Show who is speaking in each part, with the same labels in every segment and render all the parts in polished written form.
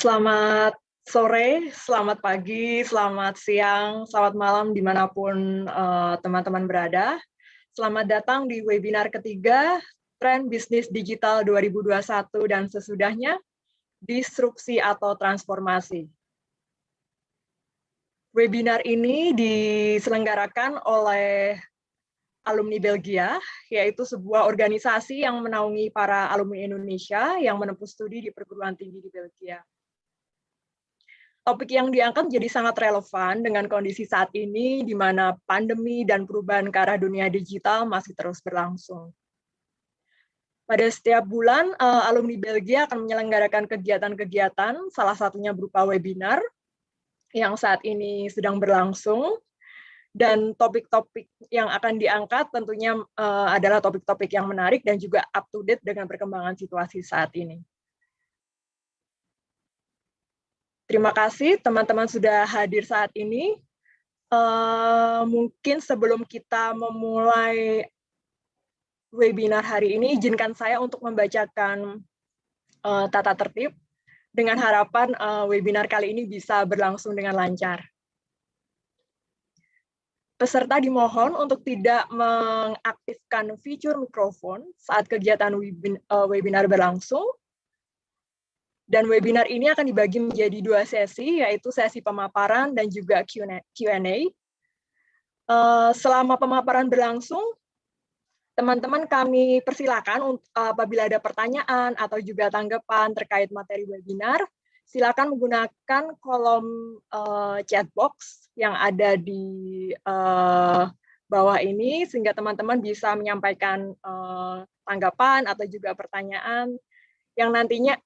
Speaker 1: Selamat sore, selamat pagi, selamat siang, selamat malam dimanapun teman-teman berada. Selamat datang di webinar ketiga, Tren Bisnis Digital 2021 dan sesudahnya, Disrupsi atau Transformasi. Webinar ini diselenggarakan oleh alumni Belgia, yaitu sebuah organisasi yang menaungi para alumni Indonesia yang menempuh studi di perguruan tinggi di Belgia. Topik yang diangkat jadi sangat relevan dengan kondisi saat ini, di mana pandemi dan perubahan ke arah dunia digital masih terus berlangsung. Pada setiap bulan, alumni Belgia akan menyelenggarakan kegiatan-kegiatan, salah satunya berupa webinar, yang saat ini sedang berlangsung, dan topik-topik yang akan diangkat tentunya adalah topik-topik yang menarik dan juga up to date dengan perkembangan situasi saat ini. Terima kasih teman-teman sudah hadir saat ini. Mungkin sebelum kita memulai webinar hari ini, izinkan saya untuk membacakan tata tertib dengan harapan webinar kali ini bisa berlangsung dengan lancar. Peserta dimohon untuk tidak mengaktifkan fitur mikrofon saat kegiatan webinar berlangsung. Dan webinar ini akan dibagi menjadi dua sesi, yaitu sesi pemaparan dan juga Q&A. Selama pemaparan berlangsung, teman-teman kami persilakan apabila ada pertanyaan atau juga tanggapan terkait materi webinar, silakan menggunakan kolom chat box yang ada di bawah ini, sehingga teman-teman bisa menyampaikan tanggapan atau juga pertanyaan yang nantinya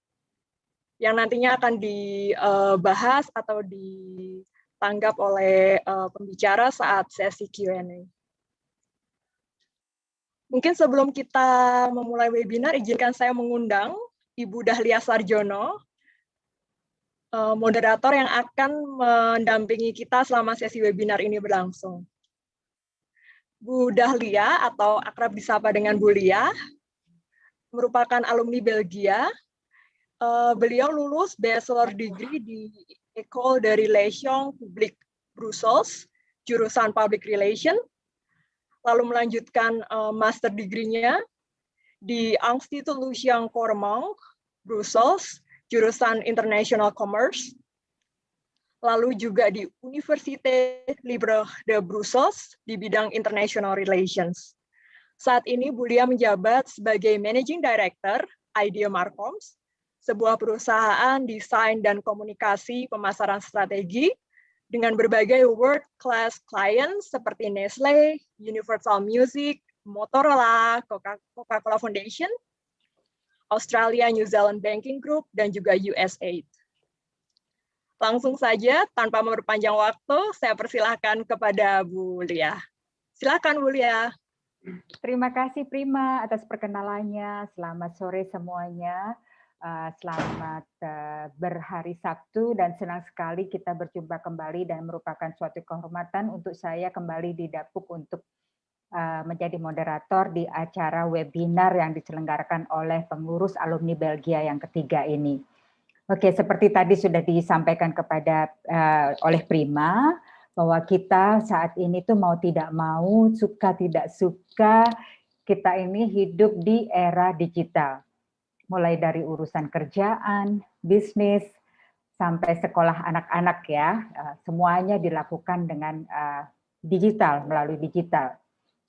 Speaker 1: akan dibahas atau ditanggap oleh pembicara saat sesi Q&A. Mungkin sebelum kita memulai webinar, izinkan saya mengundang Ibu Dahlia Sarjono, moderator yang akan mendampingi kita selama sesi webinar ini berlangsung. Bu Dahlia, atau akrab disapa dengan Bu Lia, merupakan alumni Belgia. Beliau lulus bachelor degree di École de Relations Publiques Brussels, jurusan Public Relation, lalu melanjutkan master degree-nya di Institut Lucien Cormont, Brussels, jurusan International Commerce, lalu juga di Université Libre de Brussels di bidang International Relations. Saat ini Bu Lia menjabat sebagai Managing Director Idea Marcoms, sebuah perusahaan desain dan komunikasi pemasaran strategi dengan berbagai world-class clients seperti Nestle, Universal Music, Motorola, Coca-Cola Foundation, Australia New Zealand Banking Group, dan juga USAID. Langsung saja, tanpa memperpanjang waktu, saya persilahkan kepada Bu Lia. Silakan Bu Lia.
Speaker 2: Terima kasih Prima atas perkenalannya. Selamat sore semuanya. Selamat berhari Sabtu dan senang sekali kita berjumpa kembali dan merupakan suatu kehormatan untuk saya kembali didapuk untuk menjadi moderator di acara webinar yang diselenggarakan oleh pengurus alumni Belgia yang ketiga ini. Oke, seperti tadi sudah disampaikan oleh Prima bahwa kita saat ini tuh mau tidak mau, suka tidak suka, kita ini hidup di era digital. Mulai dari urusan kerjaan, bisnis, sampai sekolah anak-anak ya, semuanya dilakukan dengan digital, melalui digital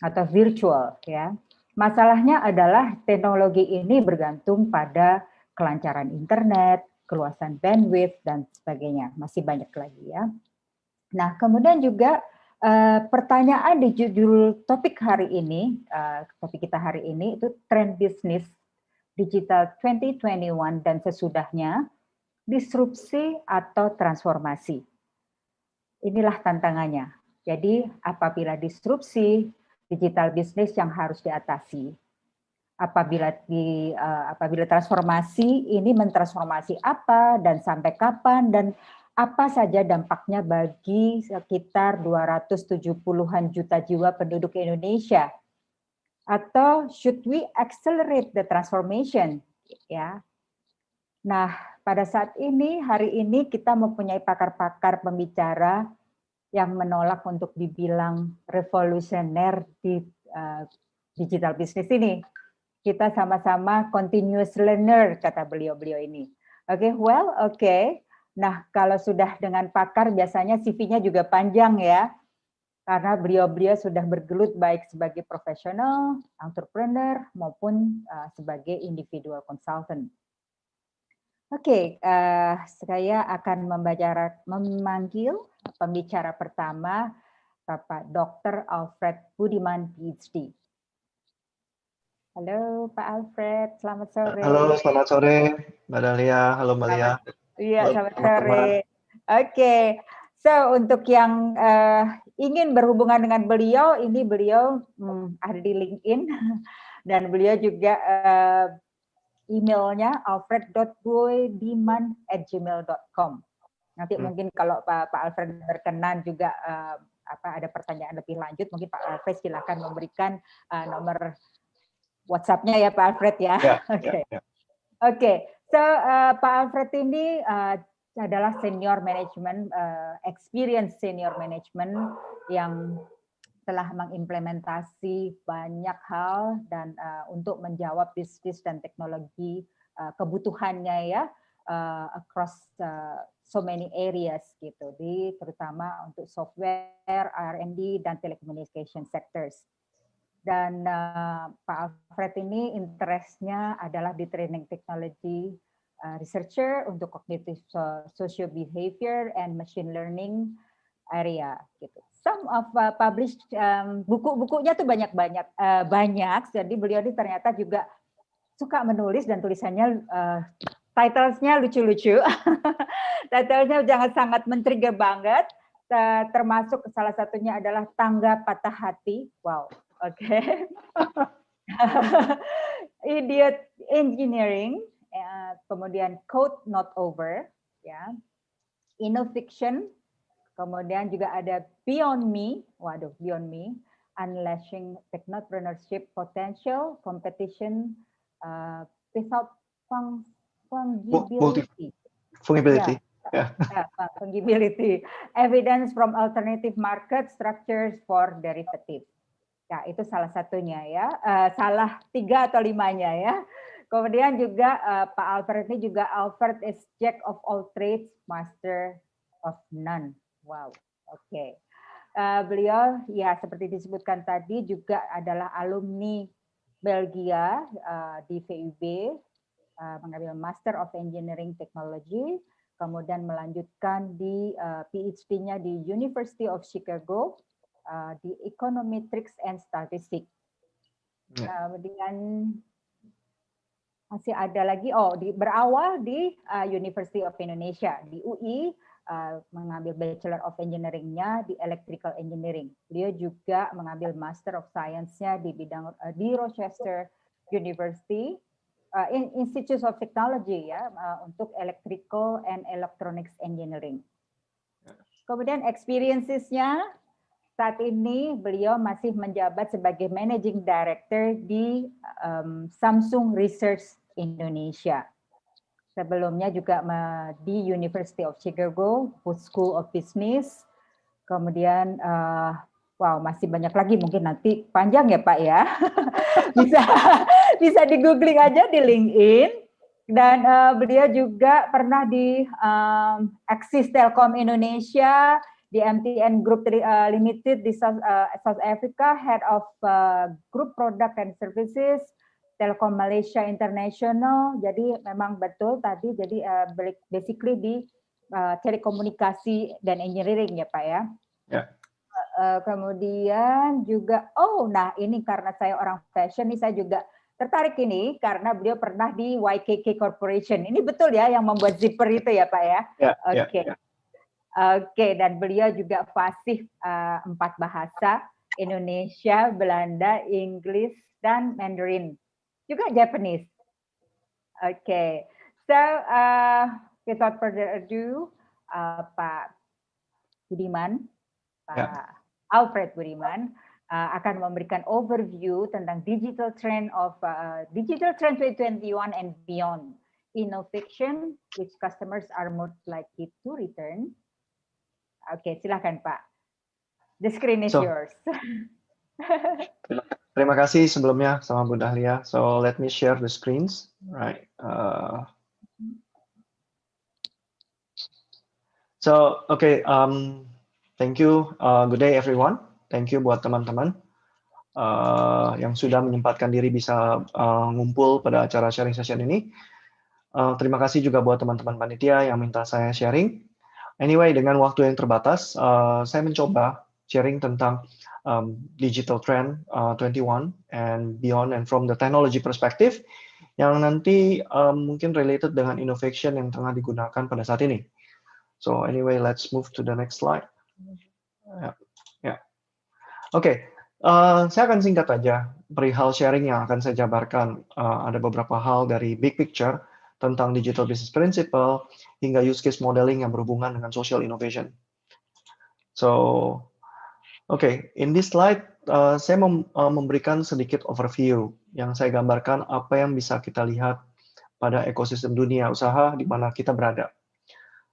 Speaker 2: atau virtual ya. Masalahnya adalah teknologi ini bergantung pada kelancaran internet, keluasan bandwidth dan sebagainya. Masih banyak lagi ya. Nah, kemudian juga pertanyaan di judul topik hari ini, topik kita hari ini itu tren bisnis digital 2021 dan sesudahnya, disrupsi atau transformasi. Inilah tantangannya. Jadi apabila disrupsi, digital bisnis yang harus diatasi. Apabila transformasi, ini mentransformasi apa dan sampai kapan dan apa saja dampaknya bagi sekitar 270-an juta jiwa penduduk Indonesia. Atau should we accelerate the transformation? Ya. Nah, pada saat ini, hari ini kita mempunyai pakar-pakar pembicara yang menolak untuk dibilang revolusioner di digital business ini. Kita sama-sama continuous learner, kata beliau-beliau ini. Oke. Nah, kalau sudah dengan pakar, biasanya CV-nya juga panjang ya, karena beliau-beliau sudah bergelut baik sebagai profesional, entrepreneur, maupun sebagai individual consultant. Saya akan memanggil pembicara pertama, Bapak Dr. Alfred Budiman, PhD. Halo Pak Alfred, selamat sore.
Speaker 3: Halo, selamat sore Mbak Dahlia. Halo Mbak Lia.
Speaker 2: Iya, selamat sore. Oke, so untuk yang ingin berhubungan dengan beliau, ini beliau ada di LinkedIn dan beliau juga emailnya alfred.budiman@gmail.com. Nanti mungkin kalau Pak Alfred berkenan juga ada pertanyaan lebih lanjut, mungkin Pak Alfred silakan memberikan nomor WhatsApp-nya ya Pak Alfred ya. Oke. So Pak Alfred ini adalah senior management, experience senior management yang telah mengimplementasi banyak hal dan untuk menjawab bisnis dan teknologi kebutuhannya ya across so many areas gitu, terutama untuk software, R&D dan telecommunication sectors. Dan Pak Alfred ini interestnya adalah di training technology researcher untuk cognitive social behavior and machine learning area gitu. Some of published buku-bukunya tuh banyak. Jadi beliau ini ternyata juga suka menulis dan tulisannya titlesnya lucu-lucu. Titlesnya jangan sangat men-trigger banget. Termasuk salah satunya adalah Tangga Patah Hati. Wow. Oke. Idiot Engineering, kemudian Code Not Over, ya. Innofiction, kemudian juga ada Beyond Me, Beyond Me, Unleashing Technopreneurship Potential, Competition Without Fungibility. Fungibility, Evidence from Alternative Market Structures for Derivatives. Ya, itu salah satunya ya, salah 3 atau 5-nya ya. Kemudian juga Pak Alfred ini juga Alfred is Jack of all trades, master of none. Wow, oke. Beliau ya seperti disebutkan tadi juga adalah alumni Belgia di VUB, mengambil Master of Engineering Technology, kemudian melanjutkan di PhD-nya di University of Chicago, di Econometrics and Statistics. Kemudian masih ada lagi, berawal di University of Indonesia, di UI, mengambil Bachelor of Engineering-nya di Electrical Engineering. Beliau juga mengambil Master of Science-nya di bidang di Rochester University, Institute of Technology ya, untuk Electrical and Electronics Engineering. Kemudian experiences-nya, saat ini beliau masih menjabat sebagai Managing Director di Samsung Research Indonesia. Sebelumnya juga di University of Chicago, School of Business. Kemudian, masih banyak lagi, mungkin nanti panjang ya Pak ya. bisa di googling aja di LinkedIn. Dan beliau juga pernah di Axis Telkom Indonesia, di MTN Group Limited di South Africa, Head of Group Product and Services, Telkom Malaysia International. Jadi memang betul tadi, jadi basically di telekomunikasi dan engineering ya Pak ya. Kemudian juga, ini karena saya orang fashion, nih saya juga tertarik ini karena beliau pernah di YKK Corporation. Ini betul ya yang membuat zipper itu ya Pak ya? Oke, dan beliau juga fasih 4 bahasa, Indonesia, Belanda, Inggris, dan Mandarin. Juga Japanese. Oke, so without further ado, Pak Budiman, Pak Alfred Budiman, akan memberikan overview tentang digital trend 2021 and beyond. innovation which customers are most likely to return. Oke, silakan Pak. The screen is yours.
Speaker 3: Terima kasih sebelumnya sama Bu Dahlia. So let me share the screens, right? Okay, thank you. Good day everyone. Thank you buat teman-teman yang sudah menyempatkan diri bisa ngumpul pada acara sharing session ini. Terima kasih juga buat teman-teman panitia yang minta saya sharing. Anyway, dengan waktu yang terbatas, saya mencoba sharing tentang digital trend 21 and beyond, and from the technology perspective yang nanti mungkin related dengan innovation yang tengah digunakan pada saat ini. So anyway, let's move to the next slide. Oke, saya akan singkat aja perihal sharing yang akan saya jabarkan. Ada beberapa hal dari big picture tentang digital business principle hingga use case modeling yang berhubungan dengan social innovation. So, in this slide saya memberikan sedikit overview yang saya gambarkan apa yang bisa kita lihat pada ekosistem dunia usaha di mana kita berada.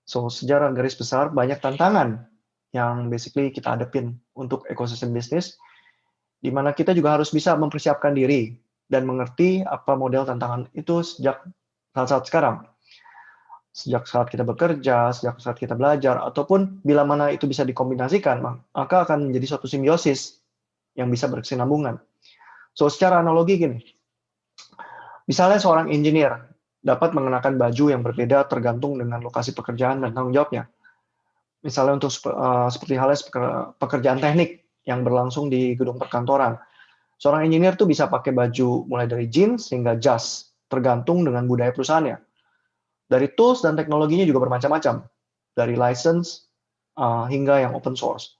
Speaker 3: So, secara garis besar banyak tantangan yang basically kita hadapin untuk ekosistem bisnis, di mana kita juga harus bisa mempersiapkan diri dan mengerti apa model tantangan itu sejak saat sekarang. Sejak saat kita bekerja, sejak saat kita belajar, ataupun bila mana itu bisa dikombinasikan, maka akan menjadi suatu simbiosis yang bisa berkesinambungan. So, secara analogi gini, misalnya seorang engineer dapat mengenakan baju yang berbeda tergantung dengan lokasi pekerjaan dan tanggung jawabnya. Misalnya untuk seperti halnya pekerjaan teknik yang berlangsung di gedung perkantoran. Seorang engineer tuh bisa pakai baju mulai dari jeans hingga jas, tergantung dengan budaya perusahaannya. Dari tools dan teknologinya juga bermacam-macam, dari license hingga yang open source.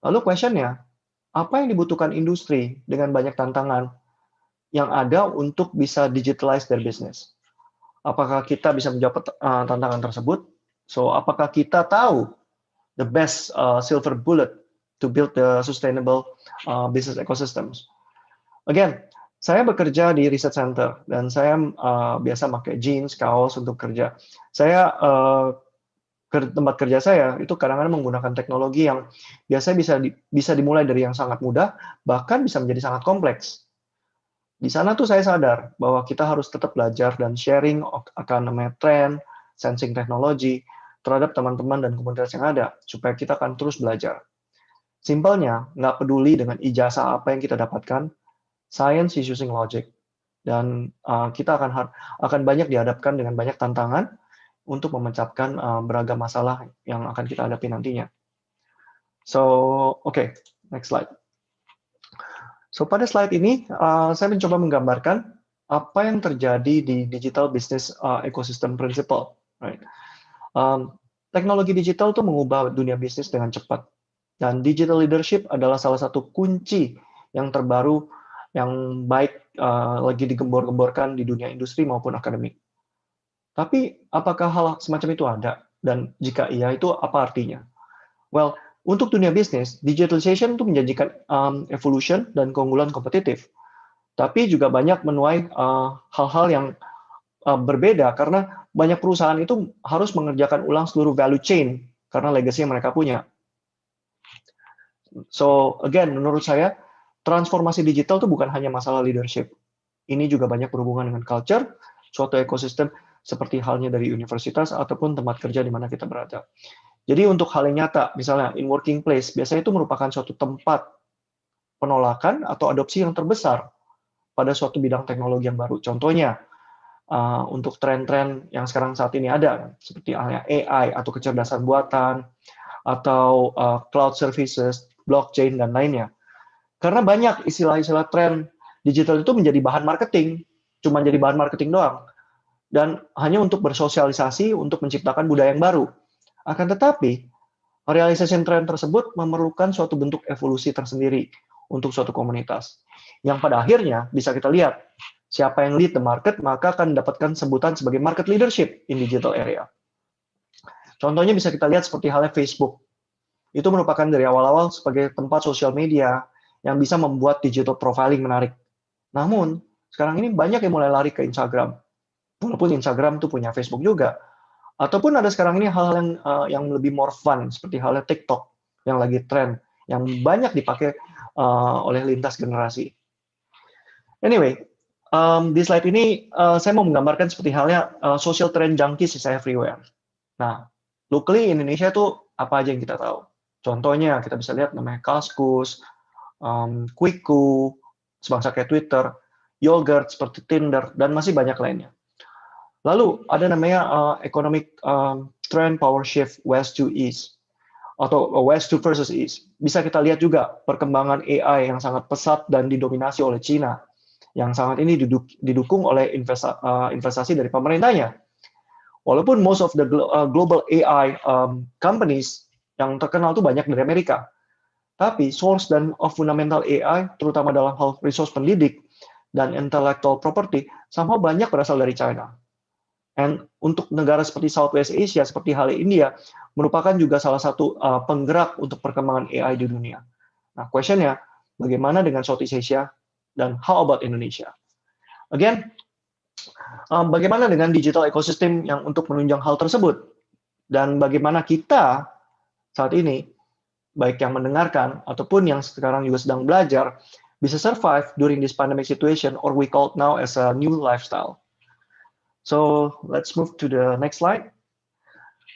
Speaker 3: Lalu question-nya, apa yang dibutuhkan industri dengan banyak tantangan yang ada untuk bisa digitalize their business? Apakah kita bisa menjawab tantangan tersebut? So, apakah kita tahu the best silver bullet to build the sustainable business ecosystems? Again, saya bekerja di research center dan saya biasa pakai jeans, kaos untuk kerja. Saya tempat kerja saya itu kadang-kadang menggunakan teknologi yang biasanya bisa dimulai dari yang sangat mudah, bahkan bisa menjadi sangat kompleks. Di sana tuh saya sadar bahwa kita harus tetap belajar dan sharing akan namanya tren, sensing teknologi terhadap teman-teman dan komunitas yang ada, supaya kita akan terus belajar. Simpelnya, nggak peduli dengan ijazah apa yang kita dapatkan, science is using logic. Dan kita akan banyak dihadapkan dengan banyak tantangan untuk memecahkan beragam masalah yang akan kita hadapi nantinya. So, next slide. So, pada slide ini, saya mencoba menggambarkan apa yang terjadi di digital business ecosystem principle. Right? Teknologi digital itu mengubah dunia bisnis dengan cepat. Dan digital leadership adalah salah satu kunci yang terbaru, yang baik lagi digembor-gemborkan di dunia industri maupun akademik. Tapi, apakah hal semacam itu ada? Dan jika iya, itu apa artinya? Well, untuk dunia bisnis, digitalization itu menjanjikan evolution dan keunggulan kompetitif. Tapi juga banyak menuai hal-hal yang berbeda karena banyak perusahaan itu harus mengerjakan ulang seluruh value chain karena legacy yang mereka punya. So, again, menurut saya, transformasi digital itu bukan hanya masalah leadership. Ini juga banyak berhubungan dengan culture, suatu ekosistem seperti halnya dari universitas ataupun tempat kerja di mana kita berada. Jadi untuk hal yang nyata, misalnya in working place, biasanya itu merupakan suatu tempat penolakan atau adopsi yang terbesar pada suatu bidang teknologi yang baru. Contohnya, untuk tren-tren yang sekarang saat ini ada, seperti halnya AI atau kecerdasan buatan, atau cloud services, blockchain, dan lainnya. Karena banyak istilah-istilah tren digital itu menjadi bahan marketing, cuma jadi bahan marketing doang. Dan hanya untuk bersosialisasi, untuk menciptakan budaya yang baru. Akan tetapi, realisasi tren tersebut memerlukan suatu bentuk evolusi tersendiri untuk suatu komunitas. Yang pada akhirnya bisa kita lihat, siapa yang lead the market, maka akan mendapatkan sebutan sebagai market leadership in digital area. Contohnya bisa kita lihat seperti halnya Facebook. Itu merupakan dari awal-awal sebagai tempat sosial media yang bisa membuat digital profiling menarik. Namun, sekarang ini banyak yang mulai lari ke Instagram. walaupun Instagram tuh punya Facebook juga. Ataupun ada sekarang ini hal-hal yang lebih more fun, seperti halnya TikTok yang lagi tren, yang banyak dipakai oleh lintas generasi. Anyway, di slide ini saya mau menggambarkan seperti halnya social trend junkies is everywhere. Nah, locally Indonesia tuh apa aja yang kita tahu? Contohnya kita bisa lihat namanya Kaskus, Quickku, sebangsa kayak Twitter, Yogurt seperti Tinder, dan masih banyak lainnya. Lalu ada namanya economic trend power shift west to east atau west to versus east. Bisa kita lihat juga perkembangan AI yang sangat pesat dan didominasi oleh China, yang sangat ini didukung oleh investasi dari pemerintahnya. Walaupun most of the global AI companies yang terkenal itu banyak dari Amerika, tapi source dan fundamental AI, terutama dalam hal resource pendidik dan intellectual property, sama banyak berasal dari China. Dan untuk negara seperti Southwest Asia, seperti halnya India, merupakan juga salah satu penggerak untuk perkembangan AI di dunia. Nah, question-nya, bagaimana dengan Southeast Asia, dan how about Indonesia? Again, bagaimana dengan digital ecosystem yang untuk menunjang hal tersebut? Dan bagaimana kita saat ini, baik yang mendengarkan ataupun yang sekarang juga sedang belajar, bisa survive during this pandemic situation, or we call it now as a new lifestyle. So let's move to the next slide.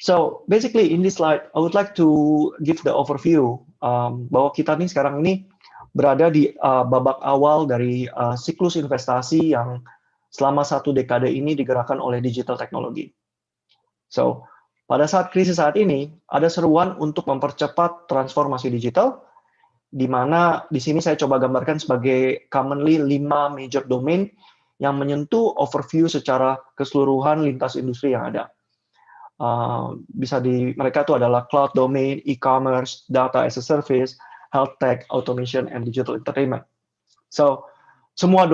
Speaker 3: So basically in this slide, I would like to give the overview bahwa kita nih sekarang ini berada di babak awal dari siklus investasi yang selama 1 dekade ini digerakkan oleh digital technology. So pada saat krisis saat ini, ada seruan untuk mempercepat transformasi digital, di mana di sini saya coba gambarkan sebagai commonly 5 major domain yang menyentuh overview secara keseluruhan lintas industri yang ada. Mereka itu adalah cloud domain, e-commerce, data as a service, health tech, automation, and digital entertainment. So, semua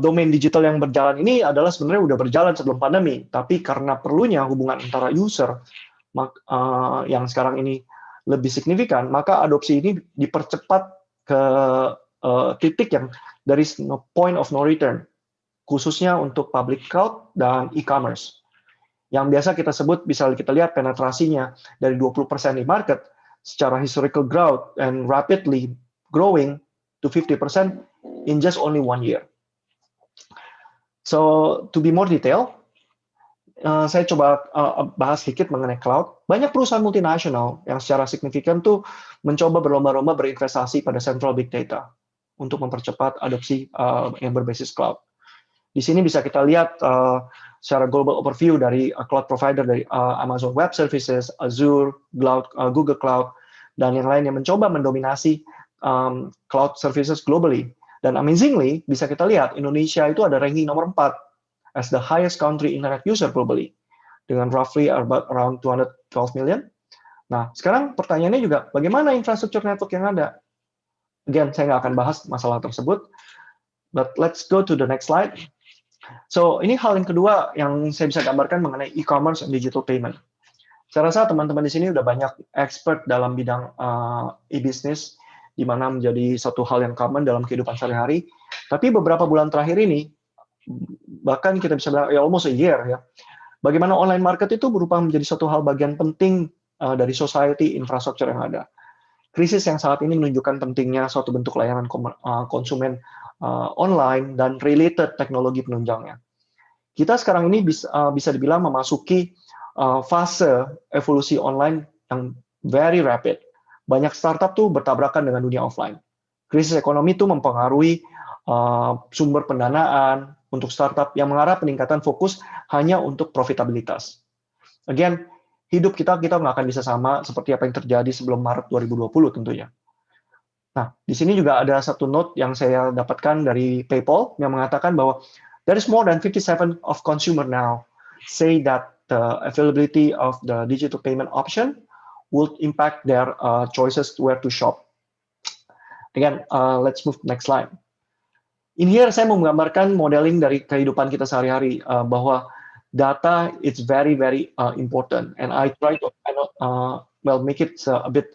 Speaker 3: domain digital yang berjalan ini adalah sebenarnya udah berjalan sebelum pandemi, tapi karena perlunya hubungan antara user yang sekarang ini lebih signifikan, maka adopsi ini dipercepat ke titik yang there is no point of no return, khususnya untuk public cloud dan e-commerce. Yang biasa kita sebut, bisa kita lihat penetrasinya dari 20% di market secara historical growth and rapidly growing to 50% in just only 1 year. So, to be more detail, saya coba bahas sedikit mengenai cloud. Banyak perusahaan multinasional yang secara signifikan tuh mencoba berlomba-lomba berinvestasi pada central big data untuk mempercepat adopsi yang berbasis cloud. Di sini bisa kita lihat secara global overview dari cloud provider dari Amazon Web Services, Azure, Google Cloud, dan yang lain yang mencoba mendominasi cloud services globally. Dan amazingly, bisa kita lihat Indonesia itu ada ranking nomor 4 as the highest country internet user globally, dengan roughly around 212 million. Nah, sekarang pertanyaannya juga, bagaimana infrastruktur network yang ada? Again, saya nggak akan bahas masalah tersebut, but let's go to the next slide. So, ini hal yang kedua yang saya bisa gambarkan mengenai e-commerce and digital payment. Saya rasa teman-teman di sini udah banyak expert dalam bidang e-business, di mana menjadi satu hal yang common dalam kehidupan sehari-hari. Tapi beberapa bulan terakhir ini, bahkan kita bisa bilang almost a year ya, bagaimana online market itu berupa menjadi satu hal bagian penting dari society infrastruktur yang ada. Krisis yang saat ini menunjukkan pentingnya suatu bentuk layanan konsumen online dan related teknologi penunjangnya. Kita sekarang ini bisa dibilang memasuki fase evolusi online yang very rapid. Banyak startup tuh bertabrakan dengan dunia offline. Krisis ekonomi itu mempengaruhi sumber pendanaan untuk startup yang mengarah peningkatan fokus hanya untuk profitabilitas. Again, hidup kita nggak akan bisa sama seperti apa yang terjadi sebelum Maret 2020 tentunya. Nah, di sini juga ada satu note yang saya dapatkan dari PayPal yang mengatakan bahwa there is more than 57% of consumer now say that the availability of the digital payment option would impact their choices where to shop. Again, let's move next slide. In here, saya mau menggambarkan modeling dari kehidupan kita sehari-hari bahwa data is very, very important. And I try to make it a bit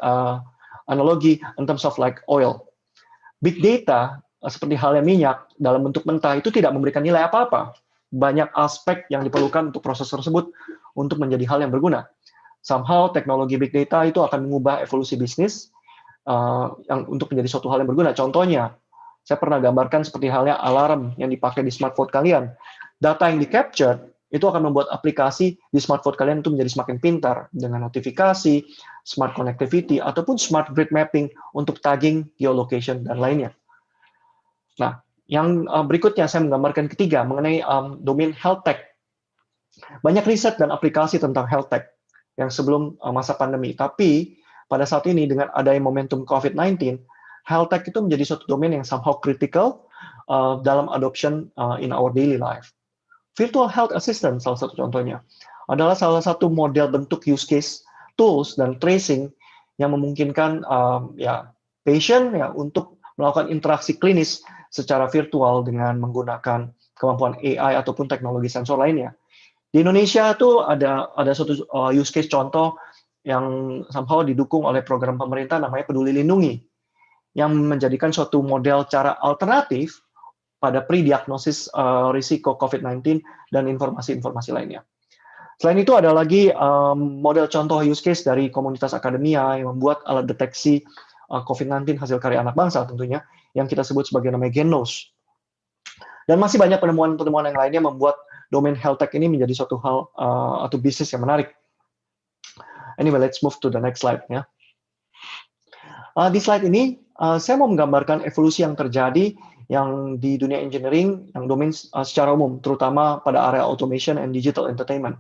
Speaker 3: analogi in terms of like oil. Big data, seperti halnya minyak, dalam bentuk mentah itu tidak memberikan nilai apa-apa. banyak aspek yang diperlukan untuk proses tersebut untuk menjadi hal yang berguna. Somehow teknologi big data itu akan mengubah evolusi bisnis yang untuk menjadi suatu hal yang berguna. Contohnya, saya pernah gambarkan seperti halnya alarm yang dipakai di smartphone kalian. Data yang di-capture itu akan membuat aplikasi di smartphone kalian itu menjadi semakin pintar dengan notifikasi, smart connectivity, ataupun smart grid mapping untuk tagging, geolocation, dan lainnya. Nah, yang berikutnya saya menggambarkan ketiga mengenai domain health tech. Banyak riset dan aplikasi tentang health tech yang sebelum masa pandemi. Tapi pada saat ini dengan adanya momentum COVID-19, health tech itu menjadi suatu domain yang somehow critical dalam adoption in our daily life. Virtual health assistant salah satu contohnya adalah salah satu model bentuk use case tools dan tracing yang memungkinkan patient untuk melakukan interaksi klinis secara virtual dengan menggunakan kemampuan AI ataupun teknologi sensor lainnya. Di Indonesia itu ada suatu use case contoh yang somehow didukung oleh program pemerintah namanya Peduli Lindungi, yang menjadikan suatu model cara alternatif pada pre-diagnosis risiko COVID-19 dan informasi-informasi lainnya. Selain itu ada lagi model contoh use case dari komunitas akademia yang membuat alat deteksi COVID-19 hasil karya anak bangsa tentunya, yang kita sebut sebagai namanya Genos. Dan masih banyak penemuan-penemuan yang lainnya membuat domain health tech ini menjadi suatu hal atau bisnis yang menarik. Anyway, let's move to the next slide ya. Di slide ini saya mau menggambarkan evolusi yang terjadi yang di dunia engineering yang domain secara umum, terutama pada area automation and digital entertainment.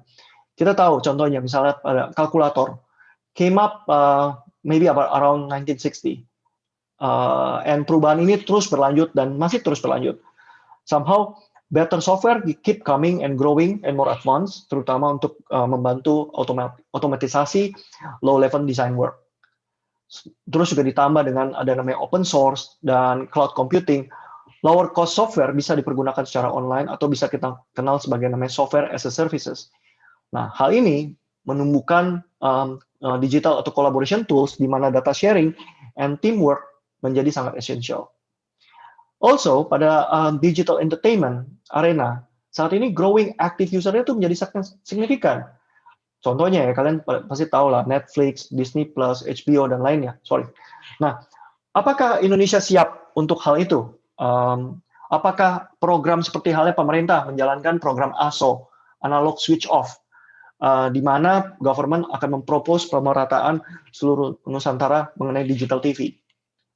Speaker 3: Kita tahu contohnya misalnya pada kalkulator came up maybe about around 1960, and perubahan ini terus berlanjut dan masih terus berlanjut. Somehow better software keep coming and growing and more advanced, terutama untuk membantu otomatisasi low-level design work. Terus juga ditambah dengan ada namanya open source dan cloud computing, lower cost software bisa dipergunakan secara online atau bisa kita kenal sebagai namanya software as a services. Nah, hal ini menumbuhkan digital atau collaboration tools di mana data sharing and teamwork menjadi sangat essential. Also, pada digital entertainment arena, saat ini growing active user-nya itu menjadi sangat signifikan. Contohnya ya, kalian pasti tahu lah, Netflix, Disney+, HBO, dan lainnya. Nah, apakah Indonesia siap untuk hal itu? Apakah program seperti halnya pemerintah menjalankan program ASO, Analog Switch Off, di mana government akan mempropose pemerataan seluruh Nusantara mengenai digital TV,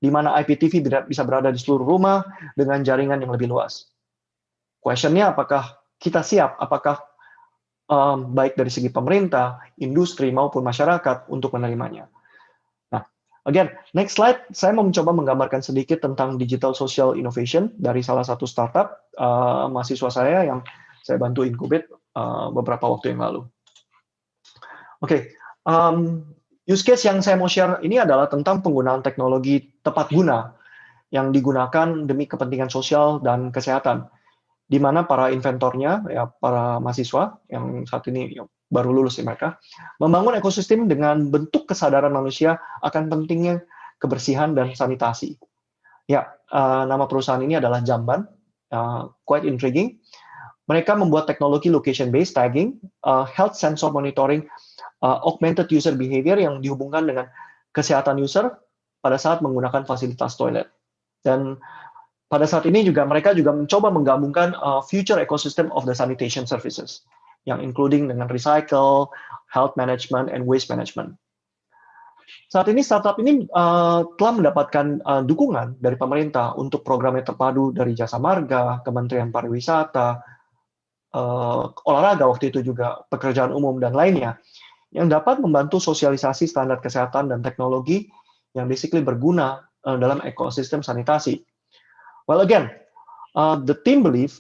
Speaker 3: di mana IPTV bisa berada di seluruh rumah dengan jaringan yang lebih luas. Question-nya apakah kita siap, apakah baik dari segi pemerintah, industri, maupun masyarakat untuk menerimanya. Nah, again, next slide, saya mau mencoba menggambarkan sedikit tentang digital social innovation dari salah satu startup mahasiswa saya yang saya bantu incubate beberapa waktu yang lalu. Oke, use case yang saya mau share ini adalah tentang penggunaan teknologi tepat guna yang digunakan demi kepentingan sosial dan kesehatan, di mana para inventornya, ya para mahasiswa yang saat ini baru lulus mereka, membangun ekosistem dengan bentuk kesadaran manusia akan pentingnya kebersihan dan sanitasi. Ya, nama perusahaan ini adalah Jamban, quite intriguing. Mereka membuat teknologi location-based tagging, health sensor monitoring, augmented user behavior yang dihubungkan dengan kesehatan user pada saat menggunakan fasilitas toilet. Dan pada saat ini juga mereka juga mencoba menggabungkan future ecosystem of the sanitation services, yang including dengan recycle, health management, and waste management. Saat ini startup ini telah mendapatkan dukungan dari pemerintah untuk program yang terpadu dari Jasa Marga, Kementerian Pariwisata, olahraga waktu itu juga, pekerjaan umum dan lainnya, yang dapat membantu sosialisasi standar kesehatan dan teknologi yang basically berguna dalam ekosistem sanitasi. Well, again, the team believe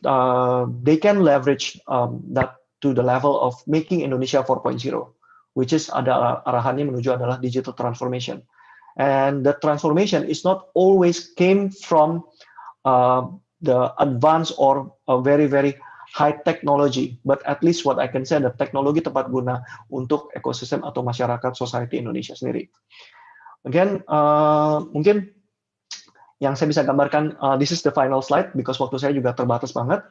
Speaker 3: they can leverage that to the level of making Indonesia 4.0, which is ada arahannya menuju adalah digital transformation. And the transformation is not always came from the advanced or very, very high technology, but at least what I can say, the teknologi tepat guna untuk ekosistem atau masyarakat society Indonesia sendiri. Again, mungkin yang saya bisa gambarkan, this is the final slide, because waktu saya juga terbatas banget.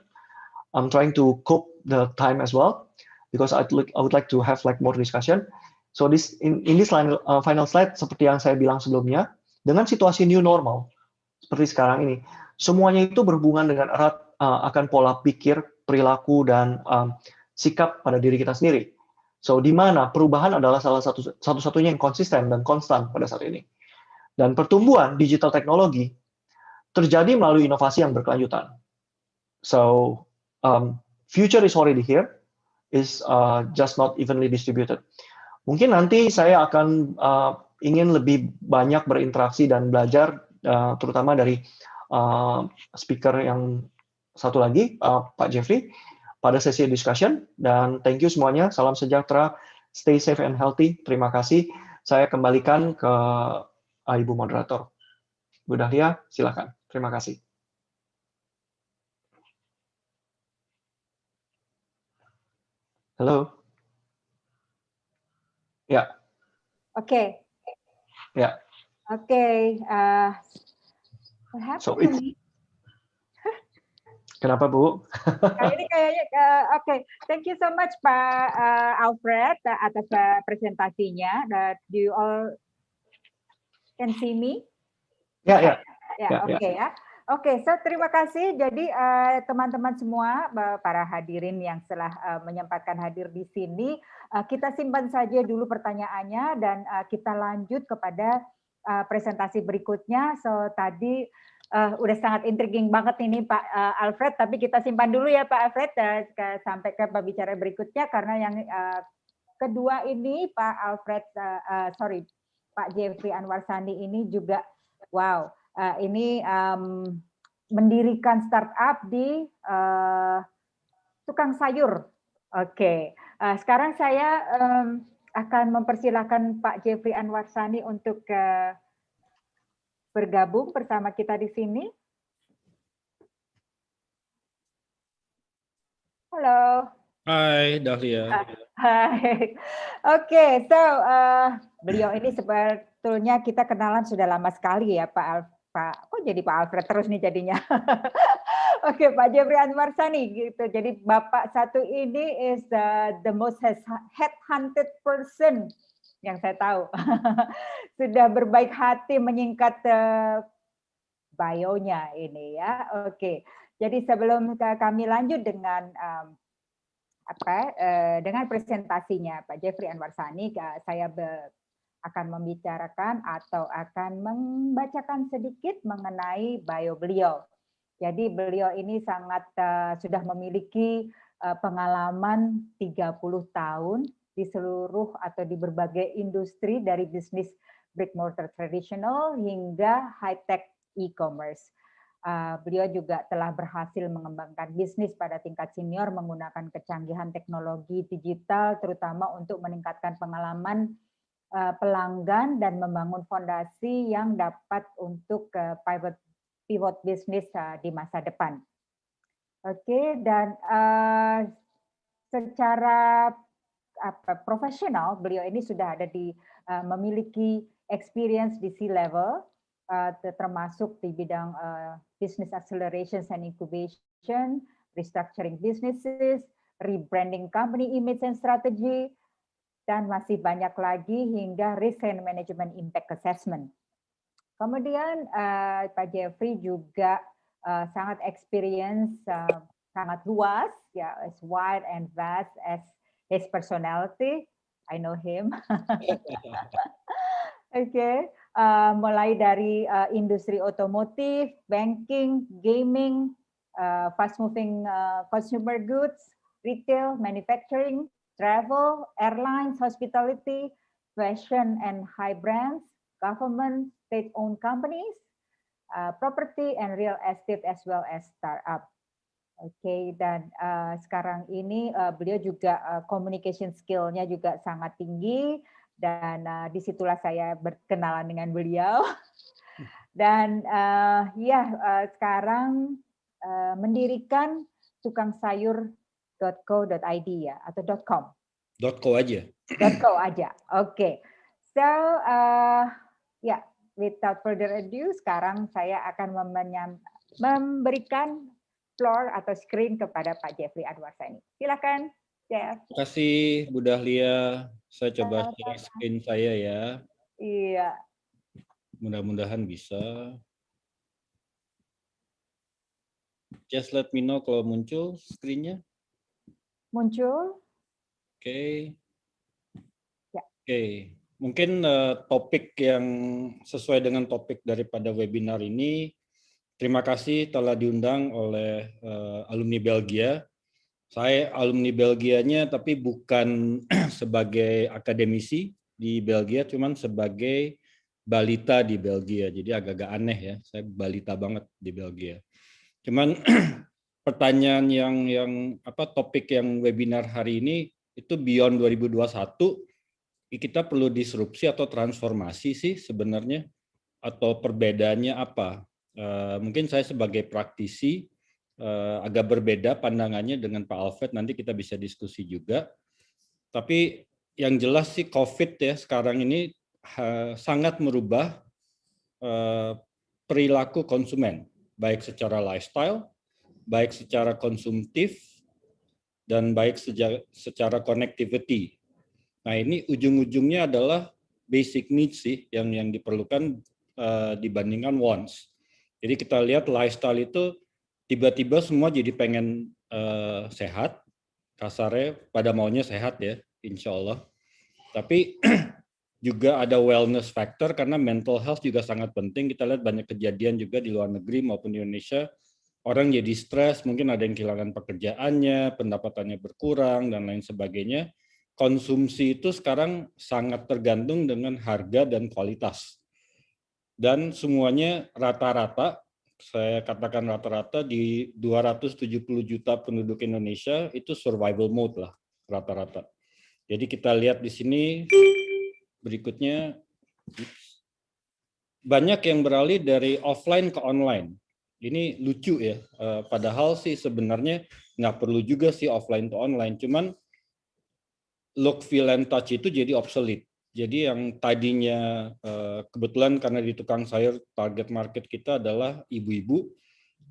Speaker 3: I'm trying to cope the time as well because I would like to have like more discussion. So in this final slide seperti yang saya bilang sebelumnya, dengan situasi new normal seperti sekarang ini, semuanya itu berhubungan dengan erat akan pola pikir, perilaku, dan sikap pada diri kita sendiri. So, di mana perubahan adalah salah satu-satunya yang konsisten dan konstan pada saat ini. Dan pertumbuhan digital teknologi terjadi melalui inovasi yang berkelanjutan. So, future is already here, is just not evenly distributed. Mungkin nanti saya akan ingin lebih banyak berinteraksi dan belajar, terutama dari speaker yang satu lagi, Pak Jeffrey, pada sesi discussion. Dan thank you semuanya, salam sejahtera, stay safe and healthy, terima kasih. Saya kembalikan ke Ibu Moderator. Bu Dahlia, silakan. Terima kasih. Halo. Ya.
Speaker 2: Oke.
Speaker 3: Ya.
Speaker 2: Oke. What happened to me?
Speaker 3: Kenapa, Bu?
Speaker 2: Ini kayaknya, oke. Thank you so much, Pak Alfred, atas presentasinya. Do you all can see me?
Speaker 3: Ya.
Speaker 2: Oke ya. Oke, so terima kasih. Jadi teman-teman semua, para hadirin yang telah menyempatkan hadir di sini, kita simpan saja dulu pertanyaannya dan kita lanjut kepada presentasi berikutnya. So tadi udah sangat intriguing banget ini Pak Alfred, tapi kita simpan dulu ya Pak Alfred sampai ke pembicara berikutnya karena yang kedua ini Pak Alfred, Pak Jeffrey Anwarsani ini juga wow. Ini mendirikan startup di tukang sayur. Oke. Sekarang saya akan mempersilahkan Pak Jeffrey Anwarsani untuk bergabung bersama kita di sini. Halo.
Speaker 4: Hai, Dahlia.
Speaker 2: Hai. Oke, so beliau ini sebetulnya kita kenalan sudah lama sekali ya Pak kok jadi Pak Alfred terus nih jadinya. Oke, Pak Jeffrey Anwarsani gitu. Jadi Bapak satu ini is the most headhunted person yang saya tahu. Sudah berbaik hati menyingkat bio-nya ini ya. Oke. Jadi sebelum kami lanjut dengan dengan presentasinya Pak Jeffrey Anwarsani, saya akan membicarakan atau akan membacakan sedikit mengenai bio beliau. Jadi beliau ini sangat sudah memiliki pengalaman 30 tahun di seluruh atau di berbagai industri dari bisnis brick mortar tradisional hingga high-tech e-commerce. Beliau juga telah berhasil mengembangkan bisnis pada tingkat senior menggunakan kecanggihan teknologi digital, terutama untuk meningkatkan pengalaman pelanggan dan membangun fondasi yang dapat untuk pivot bisnis di masa depan. Oke, dan secara profesional beliau ini sudah ada memiliki experience di C-level, termasuk di bidang business acceleration and incubation, restructuring businesses, rebranding company image and strategy, dan masih banyak lagi hingga risk and management impact assessment. Kemudian Pak Jeffrey juga sangat experience, sangat luas, ya, as wide and vast as his personality. I know him. Oke, mulai dari industri otomotif, banking, gaming, fast moving consumer goods, retail, manufacturing, travel, airlines, hospitality, fashion and high brands, government, state-owned companies, property and real estate as well as startup. Oke, dan sekarang ini beliau juga communication skill-nya juga sangat tinggi dan disitulah saya berkenalan dengan beliau. Dan sekarang mendirikan tukang sayur .co.id ya atau .com.
Speaker 4: .co aja.
Speaker 2: .co aja. Oke. So without further ado, sekarang saya akan memberikan floor atau screen kepada Pak Jeffrey Anwarsani. Silakan, Jeff.
Speaker 4: Terima kasih Bu Dahlia. Saya coba share screen saya ya.
Speaker 2: Iya.
Speaker 4: Mudah-mudahan bisa. Just let me know kalau muncul screen-nya.
Speaker 2: Muncul.
Speaker 4: Oke.
Speaker 2: Ya.
Speaker 4: Oke. Mungkin topik yang sesuai dengan topik daripada webinar ini. Terima kasih telah diundang oleh alumni Belgia. Saya alumni Belgianya tapi bukan sebagai akademisi di Belgia, cuman sebagai balita di Belgia. Jadi agak-agak aneh ya, saya balita banget di Belgia. Cuman pertanyaan yang topik yang webinar hari ini itu beyond 2021, kita perlu disrupsi atau transformasi sih sebenarnya, atau perbedaannya apa? Mungkin saya sebagai praktisi agak berbeda pandangannya dengan Pak Alfred, nanti kita bisa diskusi juga. Tapi yang jelas sih COVID ya sekarang ini sangat merubah perilaku konsumen, baik secara lifestyle, baik secara konsumtif, dan baik secara connectivity. Nah ini ujung-ujungnya adalah basic needs sih yang diperlukan dibandingkan wants. Jadi kita lihat lifestyle itu tiba-tiba semua jadi pengen sehat, kasarnya pada maunya sehat ya, insya Allah. Tapi juga ada wellness factor karena mental health juga sangat penting. Kita lihat banyak kejadian juga di luar negeri maupun di Indonesia, orang jadi stres, mungkin ada yang kehilangan pekerjaannya, pendapatannya berkurang, dan lain sebagainya. Konsumsi itu sekarang sangat tergantung dengan harga dan kualitas. Dan semuanya rata-rata, saya katakan rata-rata di 270 juta penduduk Indonesia itu survival mode lah rata-rata. Jadi kita lihat di sini berikutnya banyak yang beralih dari offline ke online. Ini lucu ya. Padahal sih sebenarnya nggak perlu juga sih offline to online. Cuman look, feel, and touch itu jadi obsolete. Jadi yang tadinya kebetulan karena di tukang sayur target market kita adalah ibu-ibu.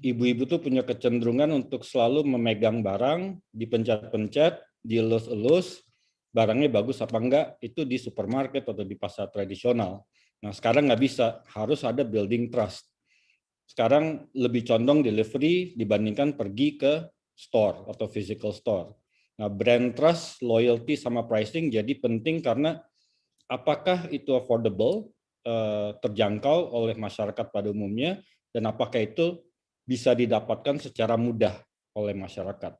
Speaker 4: Ibu-ibu tuh punya kecenderungan untuk selalu memegang barang, dipencet-pencet, dielus-elus, barangnya bagus apa enggak, itu di supermarket atau di pasar tradisional. Nah sekarang nggak bisa, harus ada building trust. Sekarang lebih condong delivery dibandingkan pergi ke store atau physical store. Nah brand trust, loyalty, sama pricing jadi penting karena apakah itu affordable, terjangkau oleh masyarakat pada umumnya, dan apakah itu bisa didapatkan secara mudah oleh masyarakat.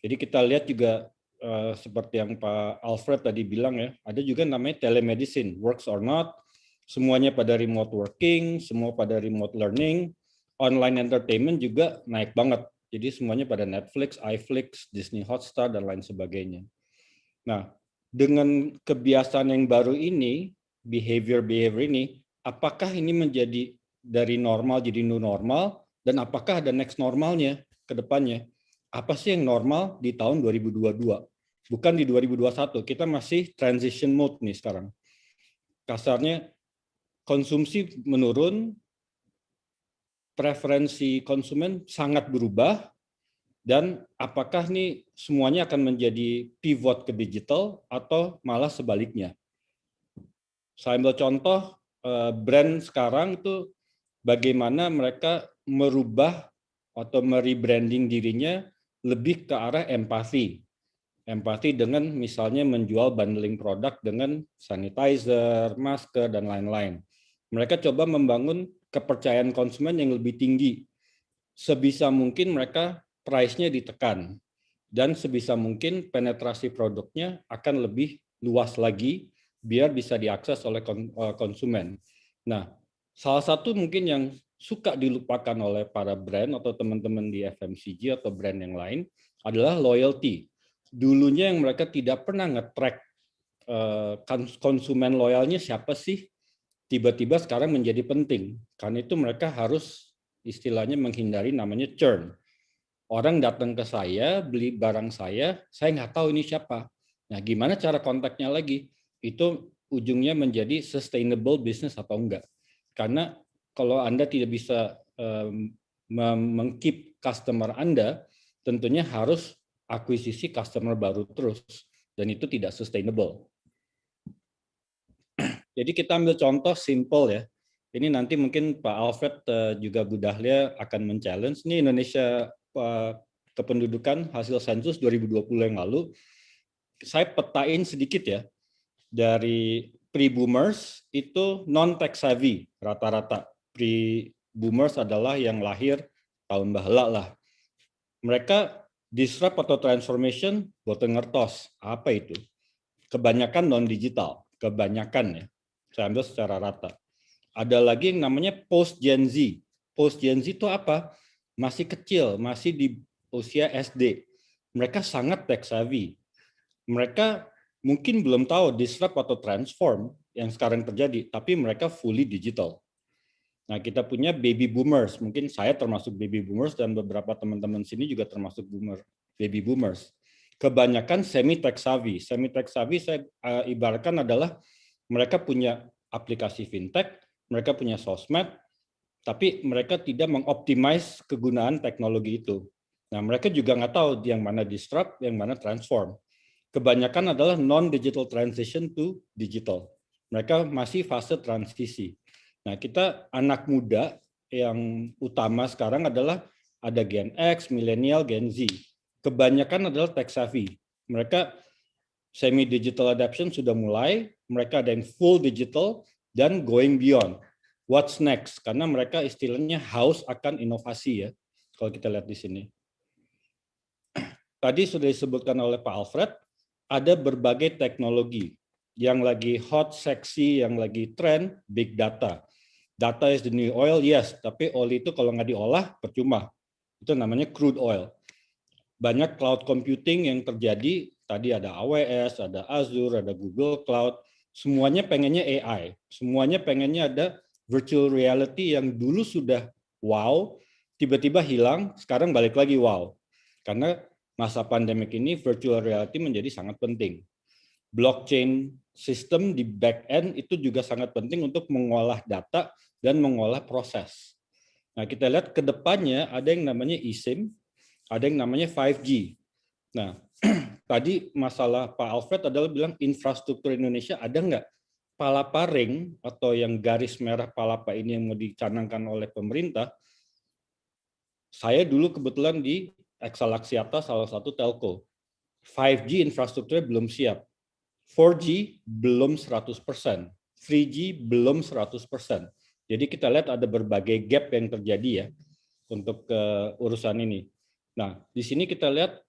Speaker 4: Jadi kita lihat juga seperti yang Pak Alfred tadi bilang ya, ada juga namanya telemedicine, works or not, semuanya pada remote working, semua pada remote learning, online entertainment juga naik banget. Jadi semuanya pada Netflix, iFlix, Disney Hotstar, dan lain sebagainya. Nah, dengan kebiasaan yang baru ini, behavior ini, apakah ini menjadi dari normal jadi new normal, dan apakah ada next normalnya ke depannya? Apa sih yang normal di tahun 2022? Bukan di 2021, kita masih transition mode nih sekarang. Kasarnya, konsumsi menurun, preferensi konsumen sangat berubah, dan apakah nih semuanya akan menjadi pivot ke digital atau malah sebaliknya? Saya ambil contoh brand sekarang itu bagaimana mereka merubah atau merebranding dirinya lebih ke arah empati. Empati dengan misalnya menjual bundling produk dengan sanitizer, masker, dan lain-lain. Mereka coba membangun kepercayaan konsumen yang lebih tinggi. Sebisa mungkin mereka price-nya ditekan, dan sebisa mungkin penetrasi produknya akan lebih luas lagi biar bisa diakses oleh konsumen. Nah, salah satu mungkin yang suka dilupakan oleh para brand atau teman-teman di FMCG atau brand yang lain adalah loyalty. Dulunya yang mereka tidak pernah nge-track konsumen loyalnya siapa sih, tiba-tiba sekarang menjadi penting. Karena itu mereka harus istilahnya menghindari namanya churn. Orang datang ke saya, beli barang saya nggak tahu ini siapa. Nah, gimana cara kontaknya lagi? Itu ujungnya menjadi sustainable business atau enggak. Karena kalau Anda tidak bisa meng-keep customer Anda, tentunya harus akuisisi customer baru terus, dan itu tidak sustainable. Jadi kita ambil contoh simple ya. Ini nanti mungkin Pak Alfred juga Bu Dahlia akan men-challenge. Ini Indonesia kependudukan hasil sensus 2020 yang lalu. Saya petain sedikit ya. Dari pre-boomers itu non-tech savvy rata-rata. Pre-boomers adalah yang lahir tahun bahala lah. Mereka disrupt atau transformation boten ngertos. Apa itu? Kebanyakan non-digital. Kebanyakan ya. Saya ambil secara rata. Ada lagi yang namanya post Gen Z. Post Gen Z itu apa? Masih kecil, masih di usia SD. Mereka sangat tech savvy. Mereka mungkin belum tahu disrupt atau transform yang sekarang terjadi, tapi mereka fully digital. Nah, kita punya baby boomers. Mungkin saya termasuk baby boomers dan beberapa teman-teman sini juga termasuk baby boomers. Kebanyakan semi tech savvy. Semi tech savvy saya ibaratkan adalah mereka punya aplikasi fintech, mereka punya sosmed, tapi mereka tidak mengoptimize kegunaan teknologi itu. Nah, mereka juga nggak tahu yang mana disrupt, yang mana transform. Kebanyakan adalah non-digital transition to digital. Mereka masih fase transisi. Nah, kita anak muda yang utama sekarang adalah ada Gen X, Millennial, Gen Z. Kebanyakan adalah tech savvy. Mereka semi-digital adoption sudah mulai, mereka ada yang full digital, dan going beyond. What's next? Karena mereka istilahnya haus akan inovasi ya, kalau kita lihat di sini. Tadi sudah disebutkan oleh Pak Alfred, ada berbagai teknologi yang lagi hot, seksi, yang lagi tren, big data. Data is the new oil, yes, tapi oil itu kalau nggak diolah, percuma. Itu namanya crude oil. Banyak cloud computing yang terjadi, tadi ada AWS, ada Azure, ada Google Cloud, semuanya pengennya AI, semuanya pengennya ada virtual reality yang dulu sudah wow, tiba-tiba hilang, sekarang balik lagi wow. Karena masa pandemik ini virtual reality menjadi sangat penting. Blockchain system di back end itu juga sangat penting untuk mengolah data dan mengolah proses. Nah, kita lihat ke depannya ada yang namanya eSIM, ada yang namanya 5G. Nah, tadi masalah Pak Alfred adalah bilang infrastruktur Indonesia ada nggak palapa ring atau yang garis merah palapa ini yang mau dicanangkan oleh pemerintah. Saya dulu kebetulan di Exalaxiata, salah satu telco. 5G infrastrukturnya belum siap. 4G belum 100%. 3G belum 100%. Jadi kita lihat ada berbagai gap yang terjadi ya untuk urusan ini. Nah, di sini kita lihat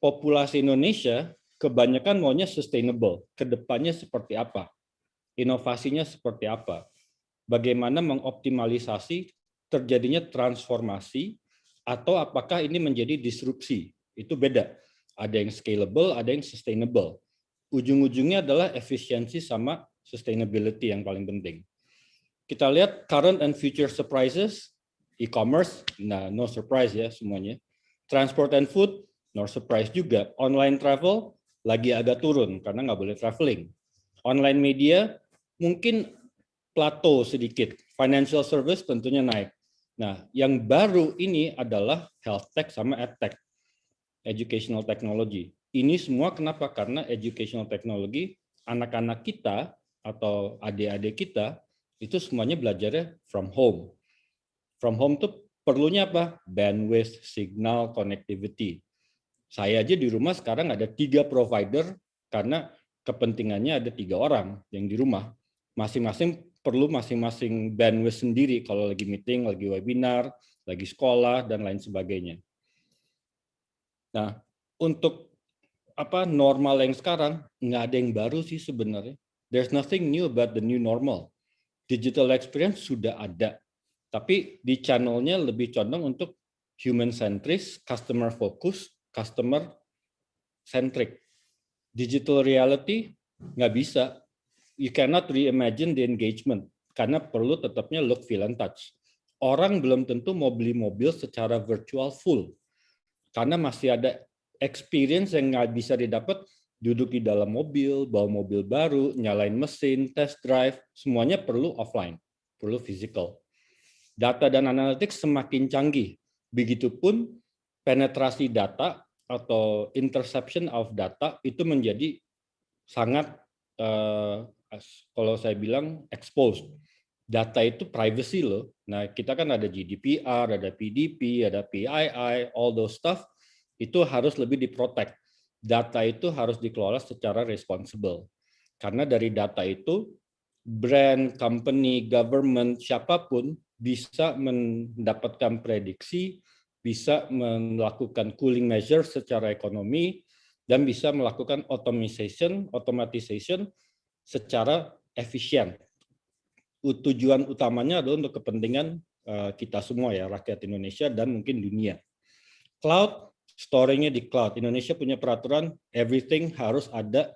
Speaker 4: populasi Indonesia kebanyakan maunya sustainable. Kedepannya seperti apa? Inovasinya seperti apa? Bagaimana mengoptimalisasi terjadinya transformasi atau apakah ini menjadi disrupsi? Itu beda. Ada yang scalable, ada yang sustainable. Ujung-ujungnya adalah efisiensi sama sustainability yang paling penting. Kita lihat current and future surprises, e-commerce, nah no surprise ya semuanya. Transport and food, no surprise juga. Online travel lagi agak turun karena nggak boleh traveling. Online media mungkin plateau sedikit. Financial service tentunya naik. Nah, yang baru ini adalah health tech sama edtech, educational technology. Ini semua kenapa? Karena educational technology, anak-anak kita atau adik-adik kita itu semuanya belajarnya from home. From home tuh perlunya apa? Bandwidth, signal, connectivity. Saya aja di rumah sekarang ada 3 provider karena kepentingannya ada 3 orang yang di rumah. Masing-masing perlu masing-masing bandwidth sendiri kalau lagi meeting, lagi webinar, lagi sekolah, dan lain sebagainya. Nah, untuk normal yang sekarang, nggak ada yang baru sih sebenarnya. There's nothing new about the new normal. Digital experience sudah ada. Tapi di channelnya lebih condong untuk human centris, customer focus, customer centric. Digital reality nggak bisa. You cannot reimagine the engagement karena perlu tetapnya look, feel, and touch. Orang belum tentu mau beli mobil secara virtual full karena masih ada experience yang nggak bisa didapat duduk di dalam mobil, bawa mobil baru, nyalain mesin, test drive, semuanya perlu offline, perlu physical. Data dan analytics semakin canggih. Begitupun penetrasi data atau interception of data itu menjadi sangat kalau saya bilang exposed. Data itu privacy loh. Nah, kita kan ada GDPR, ada PDP, ada PII, all those stuff itu harus lebih diprotect. Data itu harus dikelola secara responsible. Karena dari data itu brand, company, government, siapapun bisa mendapatkan prediksi, bisa melakukan cooling measure secara ekonomi, dan bisa melakukan automatization secara efisien. Tujuan utamanya adalah untuk kepentingan kita semua ya, rakyat Indonesia dan mungkin dunia. Cloud, storing-nya di cloud. Indonesia punya peraturan everything harus ada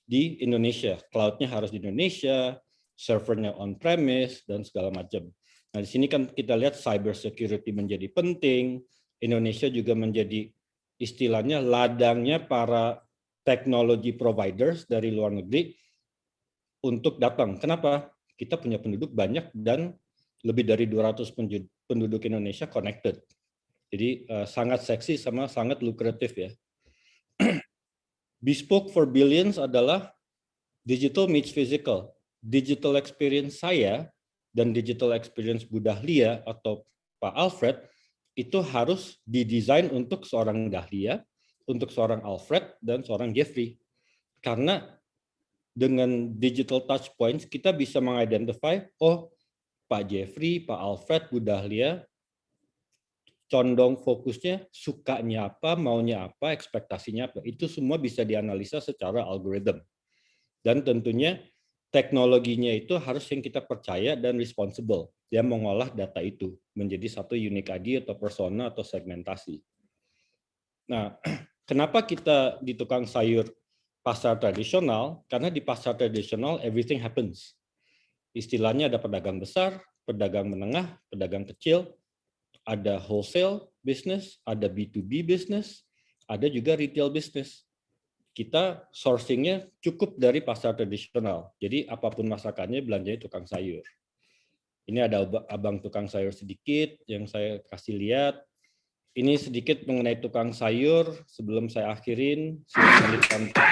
Speaker 4: di Indonesia. Cloud-nya harus di Indonesia, servernya on-premise, dan segala macam. Nah, di sini kan kita lihat cyber security menjadi penting. Indonesia juga menjadi istilahnya ladangnya para teknologi providers dari luar negeri untuk datang. Kenapa? Kita punya penduduk banyak dan lebih dari 200 penduduk Indonesia connected. Jadi sangat seksi sama sangat lukratif ya. Bespoke for Billions adalah digital meets physical. Digital experience saya dan digital experience Bu Dahlia atau Pak Alfred itu harus didesain untuk seorang Dahlia, untuk seorang Alfred, dan seorang Jeffrey. Karena dengan digital touch points, kita bisa mengidentify, oh Pak Jeffrey, Pak Alfred, Bu Dahlia, condong fokusnya, sukanya apa, maunya apa, ekspektasinya apa. Itu semua bisa dianalisa secara algoritma. Dan tentunya teknologinya itu harus yang kita percaya dan responsible. Dia mengolah data itu menjadi satu unique ID atau persona atau segmentasi. Nah, kenapa kita di tukang sayur pasar tradisional? Karena di pasar tradisional everything happens. Istilahnya ada pedagang besar, pedagang menengah, pedagang kecil, ada wholesale business, ada B2B business, ada juga retail business. Kita sourcing-nya cukup dari pasar tradisional. Jadi apapun masakannya belanjanya tukang sayur. Ini ada abang tukang sayur sedikit yang saya kasih lihat. Ini sedikit mengenai tukang sayur sebelum saya akhirin. Silakan ditonton.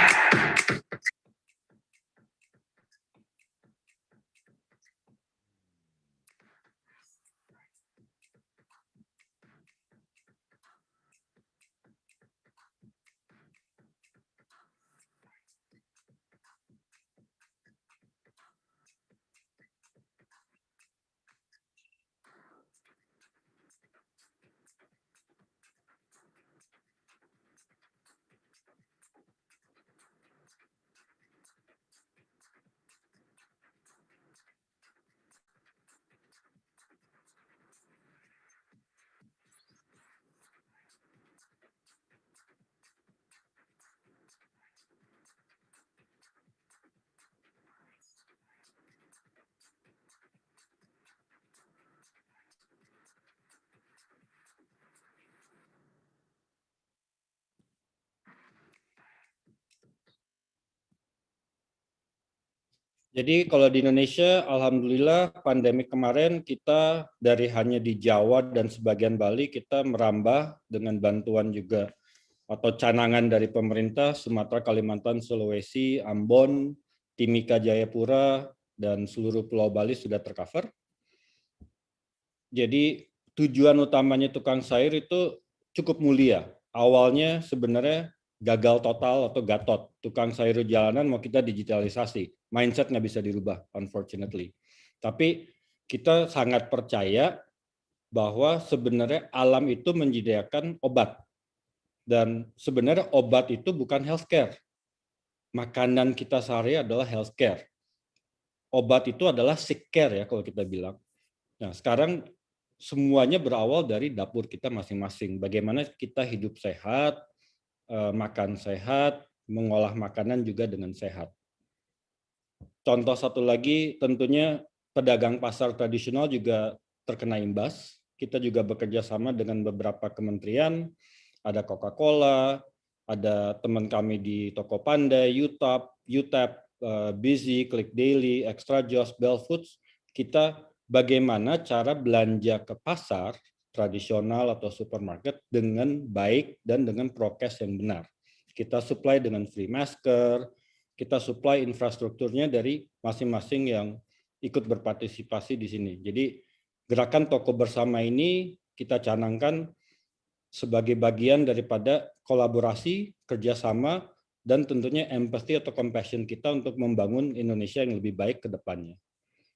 Speaker 4: Jadi kalau di Indonesia, alhamdulillah pandemi kemarin kita dari hanya di Jawa dan sebagian Bali, kita merambah dengan bantuan juga atau canangan dari pemerintah, Sumatera, Kalimantan, Sulawesi, Ambon, Timika, Jayapura, dan seluruh Pulau Bali sudah tercover. Jadi tujuan utamanya tukang sayur itu cukup mulia. Awalnya sebenarnya gagal total atau gatot. Tukang sayur jalanan mau kita digitalisasi. Mindset nggak bisa dirubah, unfortunately. Tapi kita sangat percaya bahwa sebenarnya alam itu menyediakan obat. Dan sebenarnya obat itu bukan healthcare. Makanan kita sehari adalah healthcare. Obat itu adalah sick care ya kalau kita bilang. Nah sekarang semuanya berawal dari dapur kita masing-masing. Bagaimana kita hidup sehat, makan sehat, mengolah makanan juga dengan sehat. Contoh satu lagi, tentunya pedagang pasar tradisional juga terkena imbas. Kita juga bekerja sama dengan beberapa kementerian, ada Coca-Cola, ada teman kami di Tokopedia, UTAP, Busy, Click Daily, Extra Joss, Bell Foods. Kita bagaimana cara belanja ke pasar tradisional atau supermarket dengan baik dan dengan prokes yang benar. Kita supply dengan free masker, kita supply infrastrukturnya dari masing-masing yang ikut berpartisipasi di sini. Jadi gerakan toko bersama ini kita canangkan sebagai bagian daripada kolaborasi, kerjasama, dan tentunya empathy atau compassion kita untuk membangun Indonesia yang lebih baik ke depannya.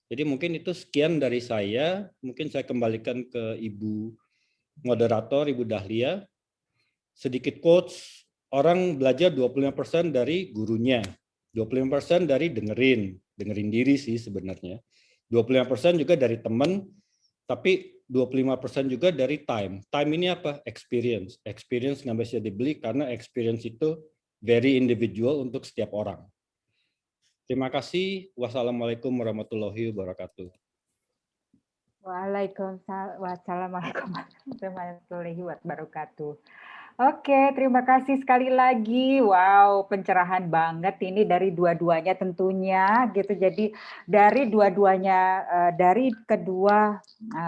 Speaker 4: Jadi mungkin itu sekian dari saya. Mungkin saya kembalikan ke Ibu moderator, Ibu Dahlia. Sedikit quotes, orang belajar 25% dari gurunya, 25% dari dengerin diri sih sebenarnya. 25% juga dari teman, tapi 25% juga dari time. Time ini apa? Experience. Experience nggak bisa dibeli karena experience itu very individual untuk setiap orang. Terima kasih. Wassalamualaikum warahmatullahi wabarakatuh.
Speaker 2: Waalaikumsalam warahmatullahi wabarakatuh. Oke, terima kasih sekali lagi. Wow, pencerahan banget ini dari dua-duanya tentunya gitu. Jadi dari dua-duanya, dari kedua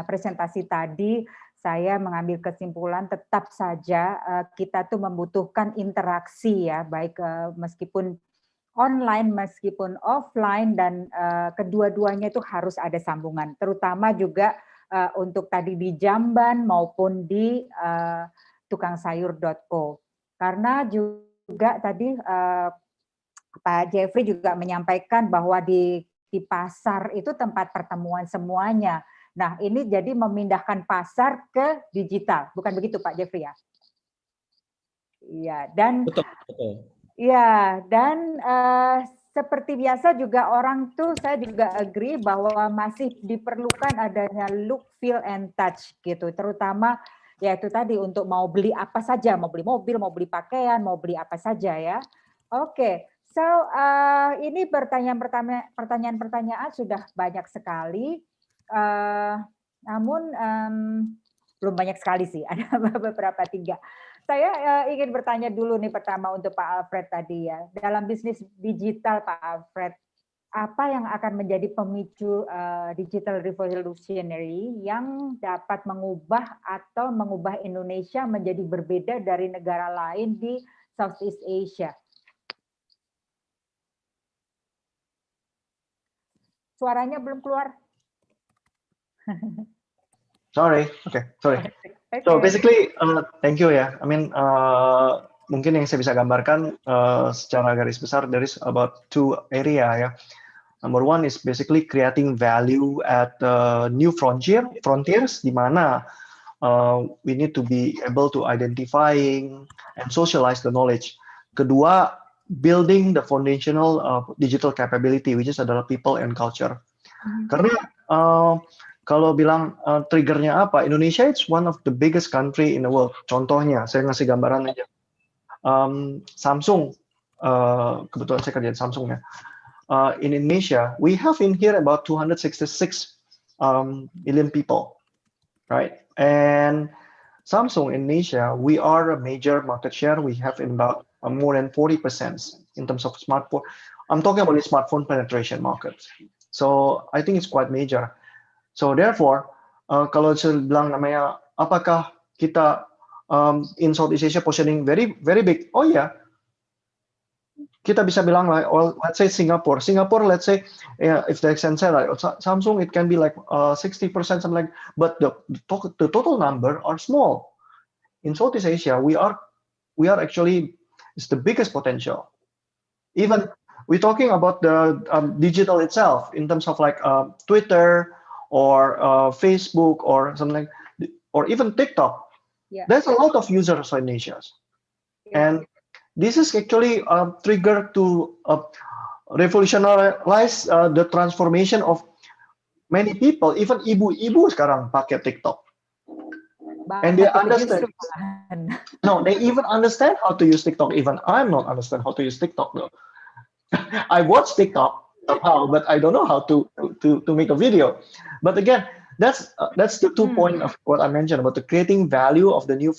Speaker 2: presentasi tadi, saya mengambil kesimpulan tetap saja kita tuh membutuhkan interaksi ya, baik meskipun online meskipun offline, dan kedua-duanya itu harus ada sambungan, terutama juga untuk tadi di Jamban maupun di tukangsayur.co. Karena juga tadi Pak Jeffrey juga menyampaikan bahwa di pasar itu tempat pertemuan semuanya. Nah, ini jadi memindahkan pasar ke digital, bukan begitu Pak Jeffrey ya? Iya, dan
Speaker 4: betul.
Speaker 2: Ya, dan seperti biasa juga orang tuh saya juga agree bahwa masih diperlukan adanya look, feel, and touch gitu. Terutama ya itu tadi untuk mau beli apa saja, mau beli mobil, mau beli pakaian, mau beli apa saja ya. Oke, so ini pertanyaan-pertanyaan sudah banyak sekali. Namun belum banyak sekali sih, ada beberapa 3. Saya ingin bertanya dulu nih pertama untuk Pak Alfred tadi ya. Dalam bisnis digital Pak Alfred, apa yang akan menjadi pemicu digital revolutionary yang dapat mengubah Indonesia menjadi berbeda dari negara lain di Southeast Asia? Suaranya belum keluar.
Speaker 3: Sorry. So basically, thank you ya. I mean, mungkin yang saya bisa gambarkan secara garis besar there is about 2 area ya. Number 1 is basically creating value at new frontiers di mana we need to be able to identifying and socialize the knowledge. Kedua, building the foundational digital capability, which is adalah people and culture. Karena kalau bilang triggernya apa, Indonesia it's one of the biggest country in the world. Contohnya, saya ngasih gambaran aja. Samsung, kebetulan saya kerja di Samsung ya. In Indonesia, we have in here about 266 million people, right? And Samsung Indonesia, we are a major market share. We have in about more than 40% in terms of smartphone. I'm talking about the smartphone penetration market. So I think it's quite major. So therefore, kalau saya bilang namanya, apakah kita in Southeast Asia positioning very very big? Oh ya, kita bisa bilang like, well, let's say Singapore. Singapore, let's say, if the extent say like Samsung, it can be like 60% something like. But the total number are small. In Southeast Asia, we are actually it's the biggest potential. Even we're talking about the digital itself in terms of like Twitter or Facebook or something, or even TikTok. Yeah. There's a lot of users in Asia, and this is actually a trigger to revolutionize the transformation of many people. Even ibu-ibu sekarang pakai TikTok, and they understand. No, they even understand how to use TikTok. Even I'm not understand how to use TikTok though. I watch TikTok somehow, but I don't know how to make a video. But again, that's the 2 point of what I mentioned about the creating value of the new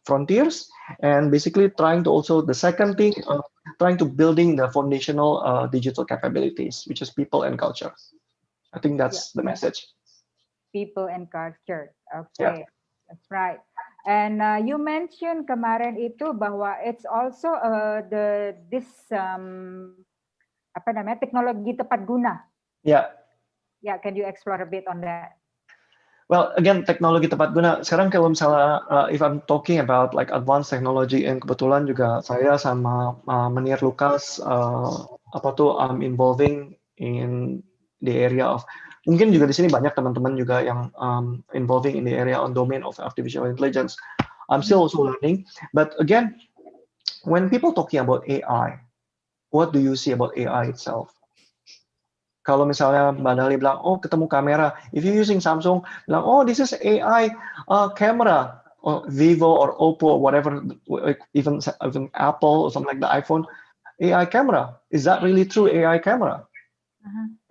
Speaker 3: frontiers, and basically trying to also the second thing, trying to building the foundational digital capabilities, which is people and culture. I think that's the message.
Speaker 2: People and culture. Okay. Yeah. That's right. And you mentioned kemarin itu bahwa it's also apa namanya, teknologi tepat guna.
Speaker 3: Ya.
Speaker 2: Yeah, can you explore a bit on that?
Speaker 3: Well, again, teknologi tepat guna. Sekarang kalau misalnya, if I'm talking about like advanced technology, yang kebetulan juga saya sama Menir Lukas, I'm involving in the area of, mungkin juga di sini banyak teman-teman juga yang involving in the area on domain of artificial intelligence. I'm still also learning, but again, when people talking about AI, what do you see about AI itself? Kalau misalnya Mbak Dali bilang, oh ketemu kamera, if you're using Samsung, bilang, oh this is AI camera, or Vivo or Oppo or whatever, even Apple or something like the iPhone, AI camera. Is that really true AI camera?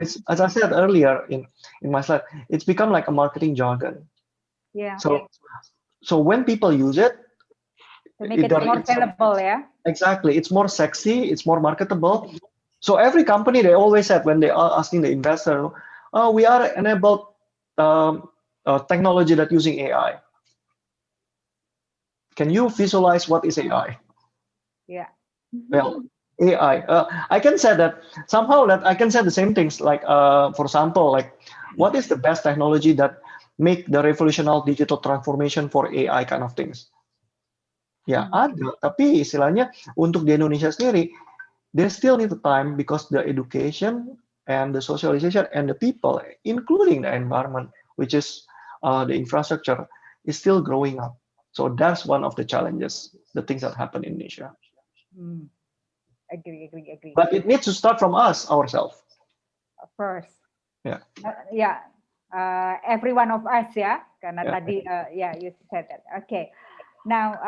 Speaker 3: It's, as I said earlier in my slide, it's become like a marketing jargon.
Speaker 2: Yeah.
Speaker 3: So when people use it,
Speaker 2: to make it more sellable, yeah.
Speaker 3: Exactly, it's more sexy, it's more marketable. So every company, they always said when they are asking the investor, oh, we are enabled technology that using AI. Can you visualize what is AI?
Speaker 2: Yeah.
Speaker 3: Well, AI. I can say that somehow that I can say the same things. Like for example, like what is the best technology that make the revolutionary digital transformation for AI kind of things? Ya ada, tapi istilahnya untuk di Indonesia sendiri, they still need the time because the education and the socialization and the people, including the environment, which is the infrastructure, is still growing up. So that's one of the challenges, the things that happen in Indonesia.
Speaker 2: Agree.
Speaker 3: But it needs to start from us ourselves.
Speaker 2: Of course.
Speaker 3: Yeah.
Speaker 2: Every one of us, ya. Karena tadi, you said that. Okay. Now,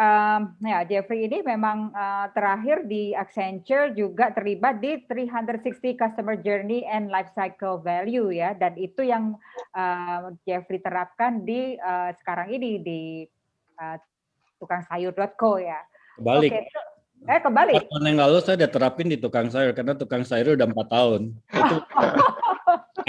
Speaker 2: Jeffrey ini memang terakhir di Accenture juga terlibat di 360 Customer Journey and Life Cycle Value, ya, dan itu yang Jeffrey terapkan di sekarang ini di tukangsayur.co, ya.
Speaker 4: Kebalik.
Speaker 2: Kebalik.
Speaker 4: Tahun yang lalu saya udah terapin di tukang sayur karena tukang sayur udah 4 tahun. Itu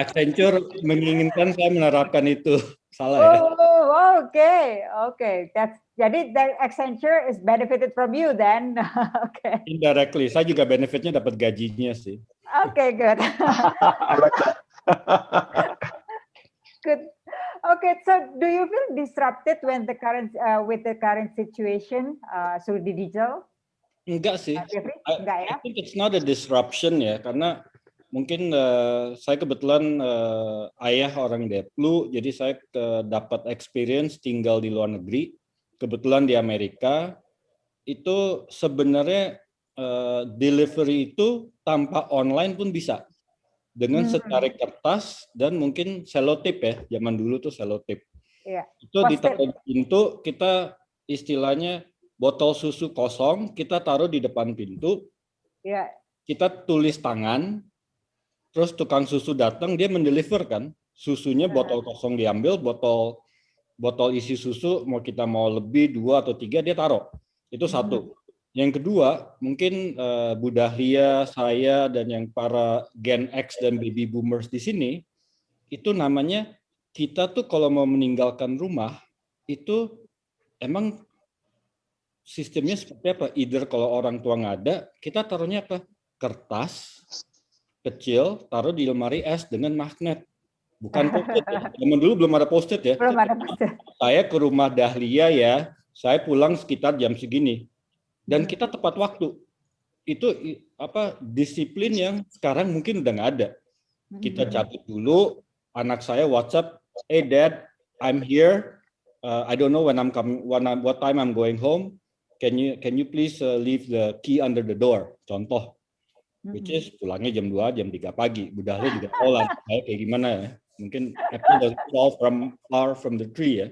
Speaker 4: Accenture menginginkan saya menerapkan itu. Salah ya?
Speaker 2: Oh, oke. Jadi Accenture is benefited from you then. Okay.
Speaker 4: Indirectly, saya juga benefitnya dapat gajinya sih.
Speaker 2: Okay, good. Good. Okay, so do you feel disrupted when the current with the current situation through digital?
Speaker 4: Enggak sih.
Speaker 2: Enggak ya?
Speaker 4: I think it's not a disruption ya, karena mungkin saya kebetulan ayah orang Deplu, jadi saya dapat experience tinggal di luar negeri. Kebetulan di Amerika, itu sebenarnya delivery itu tanpa online pun bisa. Dengan secari kertas dan mungkin selotip ya, zaman dulu tuh selotip.
Speaker 2: Iya.
Speaker 4: Itu ditaruh di pintu, kita istilahnya botol susu kosong, kita taruh di depan pintu,
Speaker 2: iya.
Speaker 4: Kita tulis tangan, terus tukang susu datang, dia mendeliver kan, susunya botol kosong diambil, botol isi susu, kita mau lebih 2 atau 3, dia taruh. Itu satu. Yang kedua, mungkin Bu Dahlia, saya, dan yang para Gen X dan Baby Boomers di sini, itu namanya, kita tuh kalau mau meninggalkan rumah, itu emang sistemnya seperti apa? Either kalau orang tua nggak ada, kita taruhnya apa? Kertas kecil, taruh di lemari es dengan magnet. Bukan post-it. Zaman dulu belum ada post-it ya.
Speaker 2: Belum ada post-it.
Speaker 4: Saya ke rumah Dahlia ya, saya pulang sekitar jam segini. Dan kita tepat waktu. Itu disiplin yang sekarang mungkin udah nggak ada. Kita cabut dulu, anak saya WhatsApp, hey Dad, I'm here. I don't know when I'm coming, what time I'm going home. Can you please leave the key under the door? Contoh, which is pulangnya jam 2, jam 3 pagi. Bu Dahlia juga tahu lah kayak gimana ya. Mungkin apple doesn't fall far from the tree ya.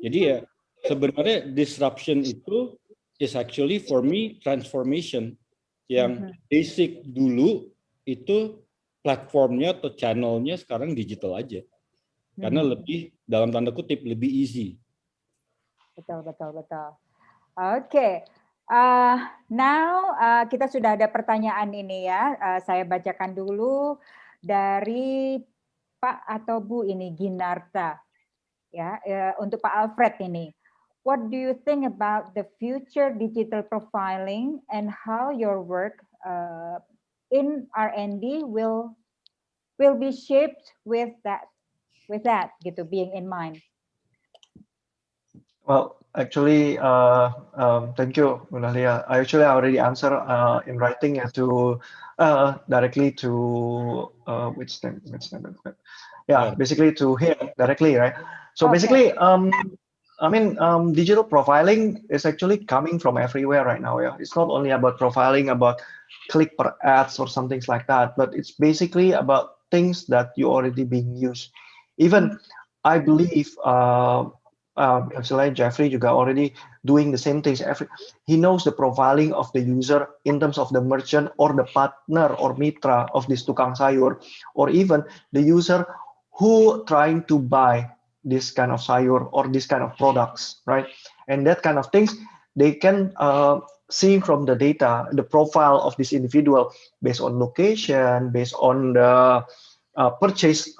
Speaker 4: Jadi ya sebenarnya disruption itu is actually for me transformation. Yang basic dulu itu platformnya atau channelnya sekarang digital aja. Karena lebih dalam tanda kutip lebih easy.
Speaker 2: Betul. Oke. Now kita sudah ada pertanyaan ini ya. Saya bacakan dulu dari Pak atau Bu ini Ginarta. ya, untuk Pak Alfred ini. What do you think about the future digital profiling and how your work in R&D will be shaped with that gitu, being in mind?
Speaker 3: Well, actually, thank you, Bu Dahlia. I already answered in writing to directly to which name? Yeah, basically to him directly, right? So basically, I mean, digital profiling is actually coming from everywhere right now. Yeah, it's not only about profiling, about click per ads or something like that, but it's basically about things that you already being used. Even I believe, actually Jeffrey juga already doing the same things. He knows the profiling of the user in terms of the merchant or the partner or mitra of this tukang sayur, or even the user who trying to buy this kind of sayur or this kind of products, right? And that kind of things, they can see from the data, the profile of this individual based on location, based on the purchase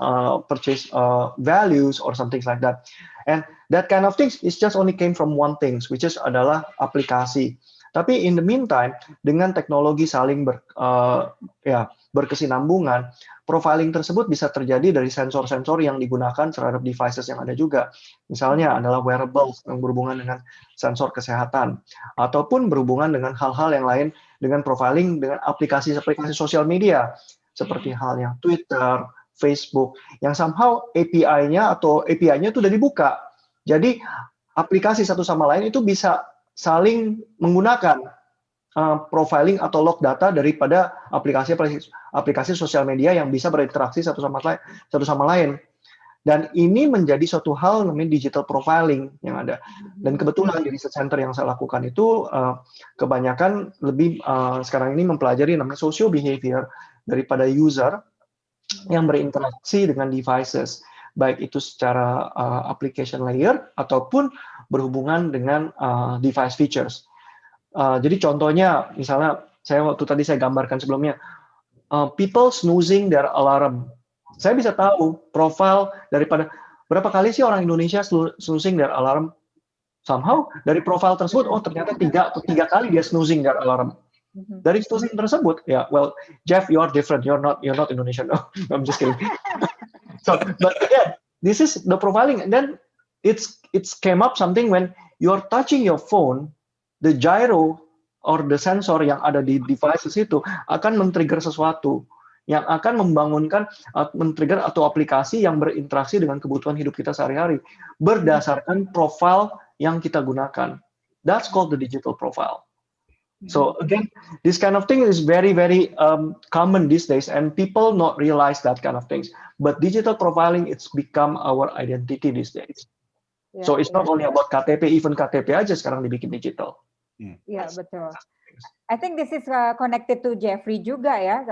Speaker 3: values or something like that. And that kind of things is just only came from one thing, which is adalah aplikasi. Tapi in the meantime, dengan teknologi saling berkesinambungan, profiling tersebut bisa terjadi dari sensor-sensor yang digunakan terhadap devices yang ada juga. Misalnya adalah wearables yang berhubungan dengan sensor kesehatan, ataupun berhubungan dengan hal-hal yang lain dengan profiling dengan aplikasi-aplikasi sosial media, seperti halnya Twitter, Facebook, yang somehow API-nya itu udah dibuka. Jadi aplikasi satu sama lain itu bisa saling menggunakan profiling atau log data daripada aplikasi sosial media yang bisa berinteraksi satu sama lain. Dan ini menjadi suatu hal namanya digital profiling yang ada. Dan kebetulan di research center yang saya lakukan itu kebanyakan lebih sekarang ini mempelajari namanya social behavior daripada user yang berinteraksi dengan devices, baik itu secara application layer ataupun berhubungan dengan device features. Jadi contohnya, misalnya waktu tadi saya gambarkan sebelumnya, people snoozing their alarm. Saya bisa tahu profile daripada berapa kali sih orang Indonesia snoozing their alarm. Somehow dari profile tersebut, oh ternyata tiga kali dia snoozing their alarm. Dari snoozing tersebut, ya, well, Jeff, you are different. You're not Indonesian. No, I'm just kidding. So, but again, this is the profiling, and then it's came up something when you're touching your phone, the gyro or the sensor yang ada di devices itu akan men-trigger sesuatu yang akan membangunkan men-trigger atau aplikasi yang berinteraksi dengan kebutuhan hidup kita sehari-hari berdasarkan profile yang kita gunakan. That's called the digital profile. So again, this kind of thing is very, very common these days, and people not realize that kind of things. But digital profiling, it's become our identity these days. Yeah, so it's not only about KTP, even KTP aja sekarang dibikin digital.
Speaker 2: Iya, betul. I think this is connected to Jeffrey juga ya,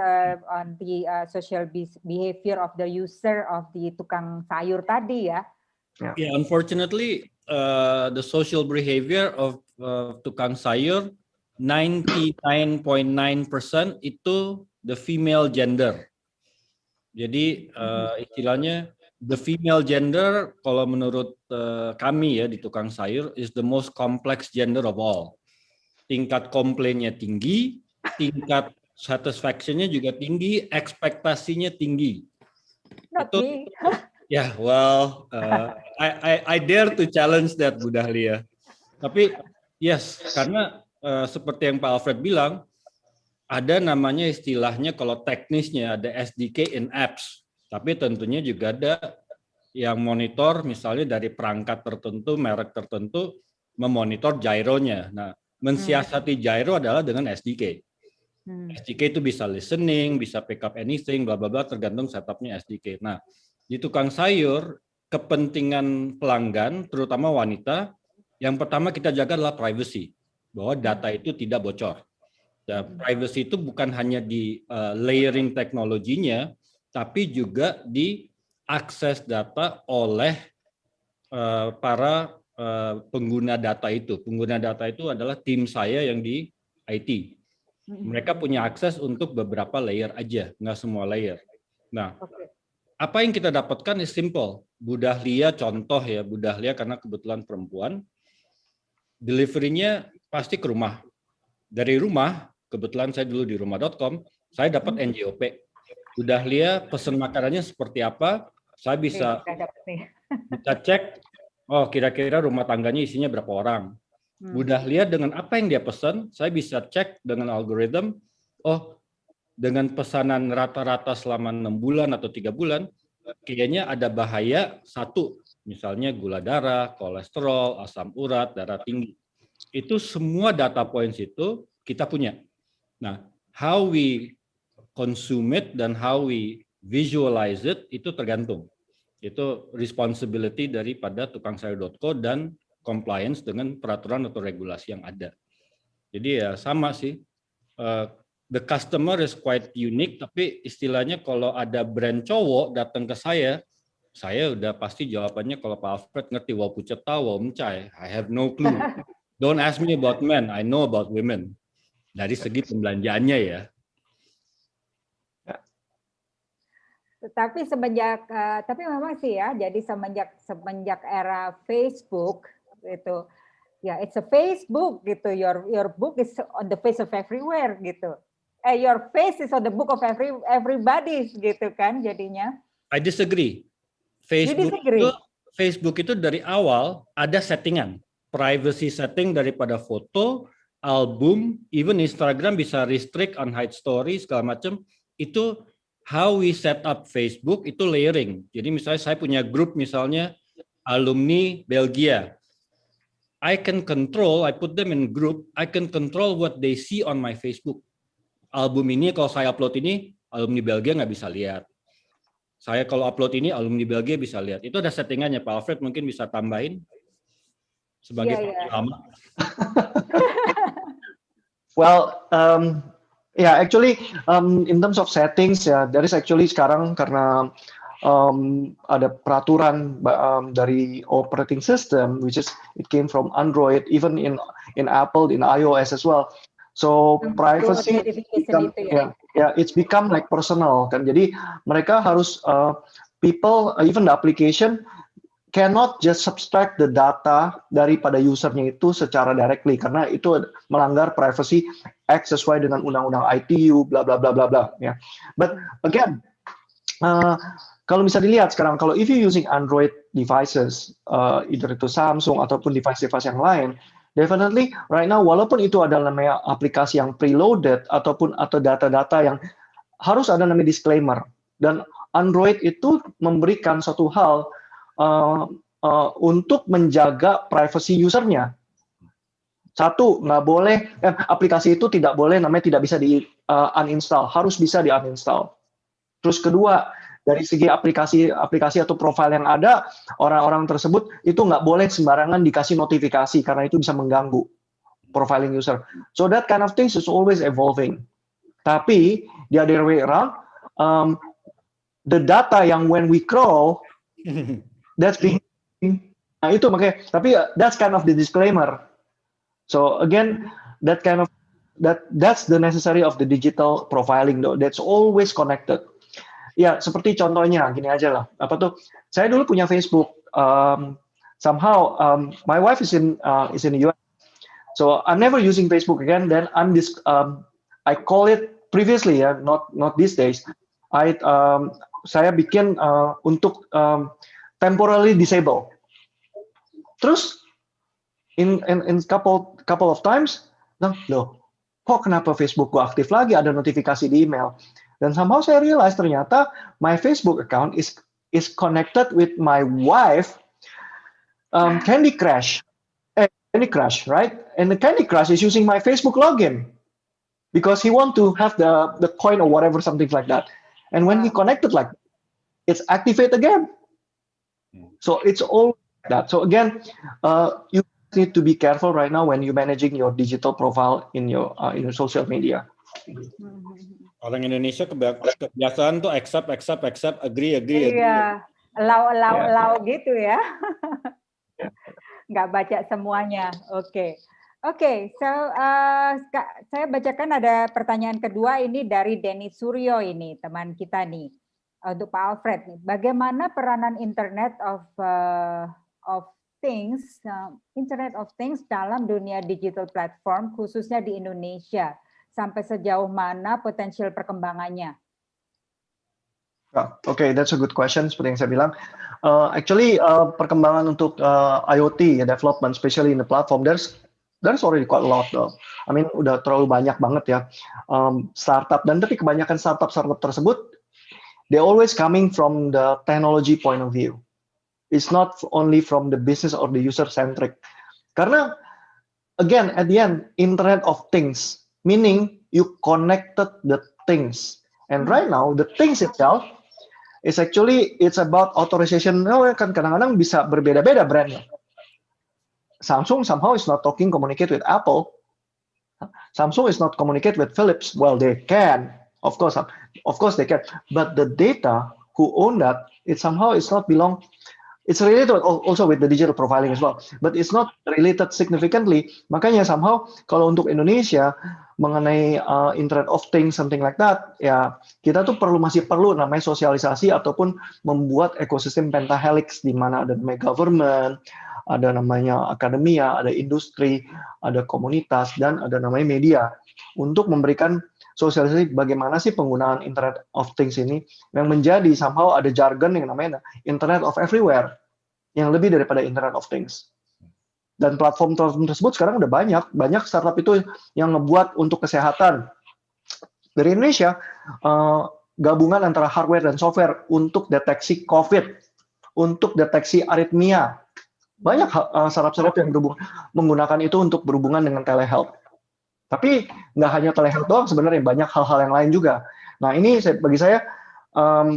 Speaker 2: on the social behavior of the user of the tukang sayur tadi ya.
Speaker 4: Yeah, unfortunately, the social behavior of tukang sayur 99.9% itu the female gender. Jadi istilahnya the female gender kalau menurut kami ya di tukang sayur is the most complex gender of all. Tingkat komplainnya tinggi, tingkat satisfaction-nya juga tinggi, ekspektasinya tinggi.
Speaker 2: Not me.
Speaker 4: Yeah, well, I dare to challenge that, Bu Dahlia. Tapi yes, karena seperti yang Pak Alfred bilang, ada namanya istilahnya kalau teknisnya ada SDK in apps, tapi tentunya juga ada yang monitor misalnya dari perangkat tertentu, merek tertentu, memonitor gyronya. Nah, mensiasati gyro adalah dengan SDK. SDK itu bisa listening, bisa pick up anything, bla bla bla, tergantung setupnya SDK. Nah, di tukang sayur, kepentingan pelanggan, terutama wanita, yang pertama kita jaga adalah privacy, bahwa data itu tidak bocor. Dan privacy itu bukan hanya di layering teknologinya, tapi juga di akses data oleh para pengguna data itu. Pengguna data itu adalah tim saya yang di IT. Mereka punya akses untuk beberapa layer aja, nggak semua layer. Nah, apa yang kita dapatkan is simple. Bu Dahlia contoh ya, Bu Dahlia karena kebetulan perempuan, delivery-nya pasti ke rumah. Dari rumah, kebetulan saya dulu di rumah.com, saya dapat NJOP. Bu Dahlia pesan makanannya seperti apa, saya bisa cek, oh kira-kira rumah tangganya isinya berapa orang. Bu Dahlia dengan apa yang dia pesan, saya bisa cek dengan algoritma, oh dengan pesanan rata-rata selama 6 bulan atau 3 bulan, kayaknya ada bahaya satu, misalnya gula darah, kolesterol, asam urat, darah tinggi. Itu semua data points itu kita punya. Nah, how we consume it dan how we visualize it itu tergantung. Itu responsibility daripada tukangsayur.co dan compliance dengan peraturan atau regulasi yang ada. Jadi ya sama sih. The customer is quite unique, tapi istilahnya kalau ada brand cowok datang ke saya udah pasti jawabannya kalau Pak Alfred ngerti wau puceta, wau mencai. I have no clue. Don't ask me about men, I know about women. Dari segi pembelanjaannya ya.
Speaker 2: Tapi tapi memang sih ya, jadi semenjak era Facebook itu, ya it's a Facebook gitu. Your book is on the face of everywhere gitu. Your face is on the book of everybody gitu kan jadinya.
Speaker 4: I disagree. Facebook itu dari awal ada settingan, privacy setting daripada foto, album, even Instagram bisa restrict unhide story segala macam. Itu how we set up Facebook itu layering. Jadi misalnya saya punya grup misalnya alumni Belgia. I can control, I put them in group, I can control what they see on my Facebook. Album ini kalau saya upload ini, alumni Belgia nggak bisa lihat. Saya kalau upload ini, alumni Belgia bisa lihat. Itu ada settingannya, Pak Alfred mungkin bisa tambahin sebagai pengalaman.
Speaker 3: Well, actually, in terms of settings, there is actually sekarang karena ada peraturan dari operating system, which is it came from Android, even in Apple, in iOS as well. So privacy, it's become like personal kan. Jadi mereka harus people, even the application cannot just subtract the data daripada usernya itu secara directly karena itu melanggar privacy act sesuai dengan undang-undang ITU bla bla bla bla bla ya. But again, kalau bisa dilihat sekarang kalau if you using Android devices, either itu Samsung ataupun device-device yang lain, definitely right now walaupun itu ada namanya aplikasi yang preloaded atau data-data yang harus ada namanya disclaimer, dan Android itu memberikan suatu hal untuk menjaga privacy usernya. Satu, nggak boleh aplikasi itu tidak boleh namanya tidak bisa di uninstall, harus bisa di uninstall. Terus kedua, dari segi aplikasi atau profil yang ada, orang-orang tersebut itu nggak boleh sembarangan dikasih notifikasi karena itu bisa mengganggu profiling user. So that kind of things is always evolving. Tapi the other way around, the data yang when we crawl, that's being, nah itu makanya. Tapi that's kind of the disclaimer. So again, that's the necessary of the digital profiling though. That's always connected. Ya, seperti contohnya, gini aja lah. Apa tuh? Saya dulu punya Facebook. Somehow, my wife is in the US, so I'm never using Facebook again. Then I call it previously ya, not these days. Saya bikin untuk temporarily disable. Terus in couple of times, loh, kok kenapa Facebook gua aktif lagi? Ada notifikasi di email. Dan somehow saya realize ternyata my Facebook account is connected with my wife Candy Crush, right? And the Candy Crush is using my Facebook login because he want to have the coin or whatever, something like that. And when he connected like, it's activate again. So it's all like that. So again, you need to be careful right now when you're managing your digital profile in your social media.
Speaker 4: Orang Indonesia kebiasaan tuh accept, agree.
Speaker 2: Iya, allow gitu ya. Nggak baca semuanya. Oke. So saya bacakan ada pertanyaan kedua ini dari Denny Suryo ini, teman kita nih. untuk Pak Alfred nih, bagaimana peranan Internet of Things, Internet of Things dalam dunia digital platform khususnya di Indonesia, sampai sejauh mana potensial perkembangannya?
Speaker 3: Okay, that's a good question. Seperti yang saya bilang, actually perkembangan untuk IoT development, especially in the platform, there's already quite a lot though. I mean, udah terlalu banyak banget ya startup, dan tapi kebanyakan startup tersebut, they always coming from the technology point of view. It's not only from the business or the user centric. Karena again, at the end, Internet of Things, meaning you connected the things. And right now, the things itself is actually it's about authorization. Kan kadang-kadang bisa berbeda-beda brandnya. Samsung somehow is not communicate with Apple. Samsung is not communicate with Philips. Well, they can, of course they can. But the data who own that, it somehow is not belong. It's related also with the digital profiling as well, but it's not related significantly. Makanya somehow kalau untuk Indonesia mengenai Internet of Things, something like that, ya kita tuh masih perlu namanya sosialisasi ataupun membuat ekosistem pentahelix di mana ada namanya government, ada namanya akademia, ada industri, ada komunitas, dan ada namanya media untuk memberikan sosialisasi bagaimana sih penggunaan Internet of Things ini yang menjadi somehow ada jargon yang namanya Internet of Everywhere yang lebih daripada Internet of Things. Dan platform tersebut sekarang udah banyak startup itu yang ngebuat untuk kesehatan. Dari Indonesia, gabungan antara hardware dan software untuk deteksi COVID, untuk deteksi aritmia. Banyak startup-startup yang menggunakan itu untuk berhubungan dengan telehealth. Tapi nggak hanya telehealth doang, sebenarnya banyak hal-hal yang lain juga. Nah ini bagi saya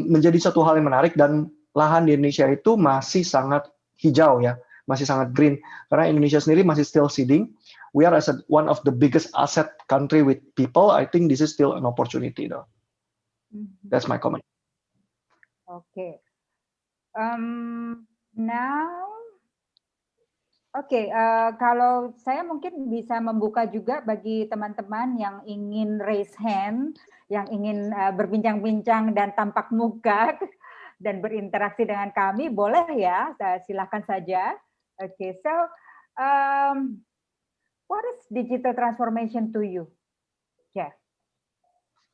Speaker 3: menjadi satu hal yang menarik, dan lahan di Indonesia itu masih sangat hijau ya, masih sangat green. Karena Indonesia sendiri masih still seeding. We are as one of the biggest asset country with people. I think this is still an opportunity though. That's my comment.
Speaker 2: Okay. Now, kalau saya mungkin bisa membuka juga bagi teman-teman yang ingin raise hand, yang ingin berbincang-bincang dan tampak muka dan berinteraksi dengan kami, boleh ya, silakan saja. Okay, so what is digital transformation to you, Jeff?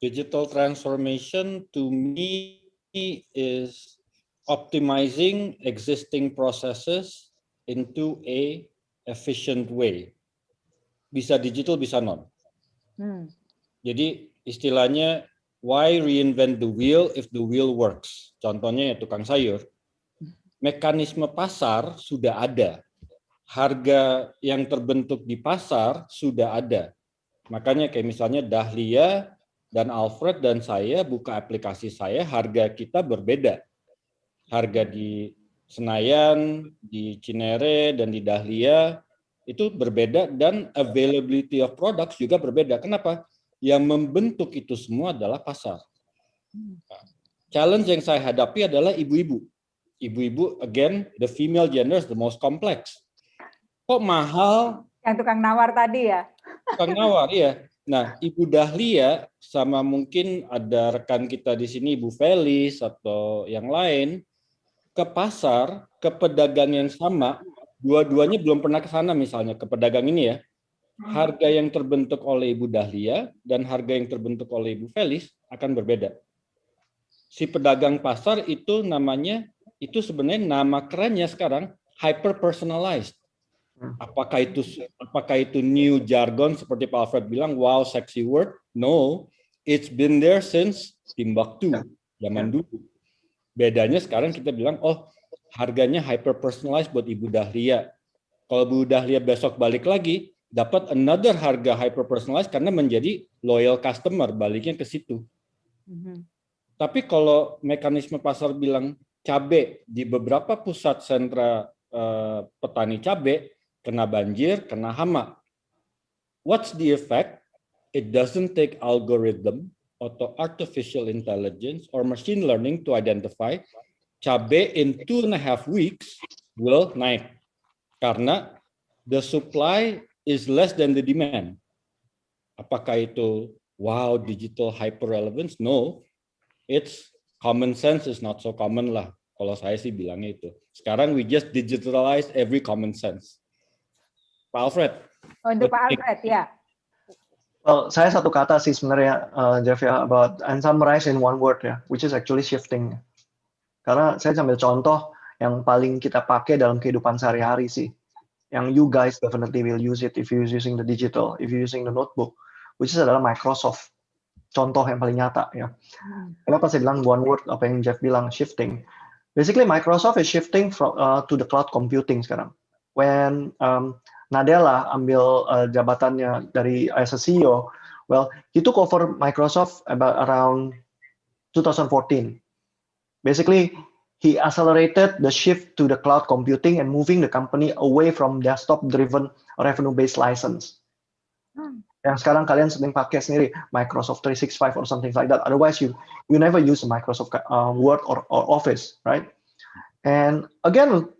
Speaker 4: Digital transformation to me is optimizing existing processes into a efficient way. Bisa digital, bisa non. Jadi istilahnya, why reinvent the wheel if the wheel works? Contohnya ya tukang sayur. Mekanisme pasar sudah ada. Harga yang terbentuk di pasar sudah ada. Makanya kayak misalnya Dahlia dan Alfred dan saya buka aplikasi saya, harga kita berbeda. Harga di Senayan, di Cinere, dan di Dahlia itu berbeda, dan availability of products juga berbeda. Kenapa? Yang membentuk itu semua adalah pasar. Challenge yang saya hadapi adalah ibu-ibu. Ibu-ibu, again, the female gender is the most complex. Kok mahal?
Speaker 2: Yang tukang nawar tadi ya?
Speaker 4: Tukang nawar, iya. Nah, Ibu Dahlia sama mungkin ada rekan kita di sini, Ibu Felis atau yang lain, ke pasar, ke pedagang yang sama, dua-duanya belum pernah ke sana misalnya, ke pedagang ini ya. Harga yang terbentuk oleh Ibu Dahlia dan harga yang terbentuk oleh Ibu Felis akan berbeda. Si pedagang pasar itu namanya, itu sebenarnya nama kerennya sekarang hyper personalized. Apakah itu new jargon seperti Pak Alfred bilang, wow sexy word? No, it's been there since Timbuktu zaman dulu. Bedanya sekarang kita bilang, oh harganya hyper personalized buat Ibu Dahlia. Kalau Bu Dahlia besok balik lagi, dapat another harga hyper personalized karena menjadi loyal customer, baliknya ke situ. Tapi kalau mekanisme pasar bilang cabai di beberapa pusat sentra petani cabai kena banjir, kena hama. What's the effect? It doesn't take algorithm atau artificial intelligence or machine learning to identify cabai in 2.5 weeks will naik karena the supply is less than the demand. Apakah itu wow digital hyper relevance? No, it's common sense is not so common lah. Kalau saya sih bilangnya itu. Sekarang we just digitalize every common sense. Pak Alfred.
Speaker 2: Untuk Pak Alfred, ya.
Speaker 3: Well, saya satu kata sih sebenarnya, Jeff ya, about and summarize in one word ya, which is actually shifting. Karena saya sambil contoh yang paling kita pakai dalam kehidupan sehari-hari sih. Yang you guys definitely will use it if you're using the digital, if you're using the notebook, which is adalah Microsoft. Contoh yang paling nyata ya. Kenapa saya bilang one word, apa yang Jeff bilang, shifting. Basically, Microsoft is shifting from to the cloud computing sekarang. When Nadella ambil jabatannya dari as a CEO, well, he took over Microsoft about around 2014. Basically, he accelerated the shift to the cloud computing and moving the company away from desktop-driven revenue-based license. Yang sekarang kalian sering pakai sendiri, Microsoft 365 or something like that. Otherwise, you never use Microsoft Word or Office, right? And again,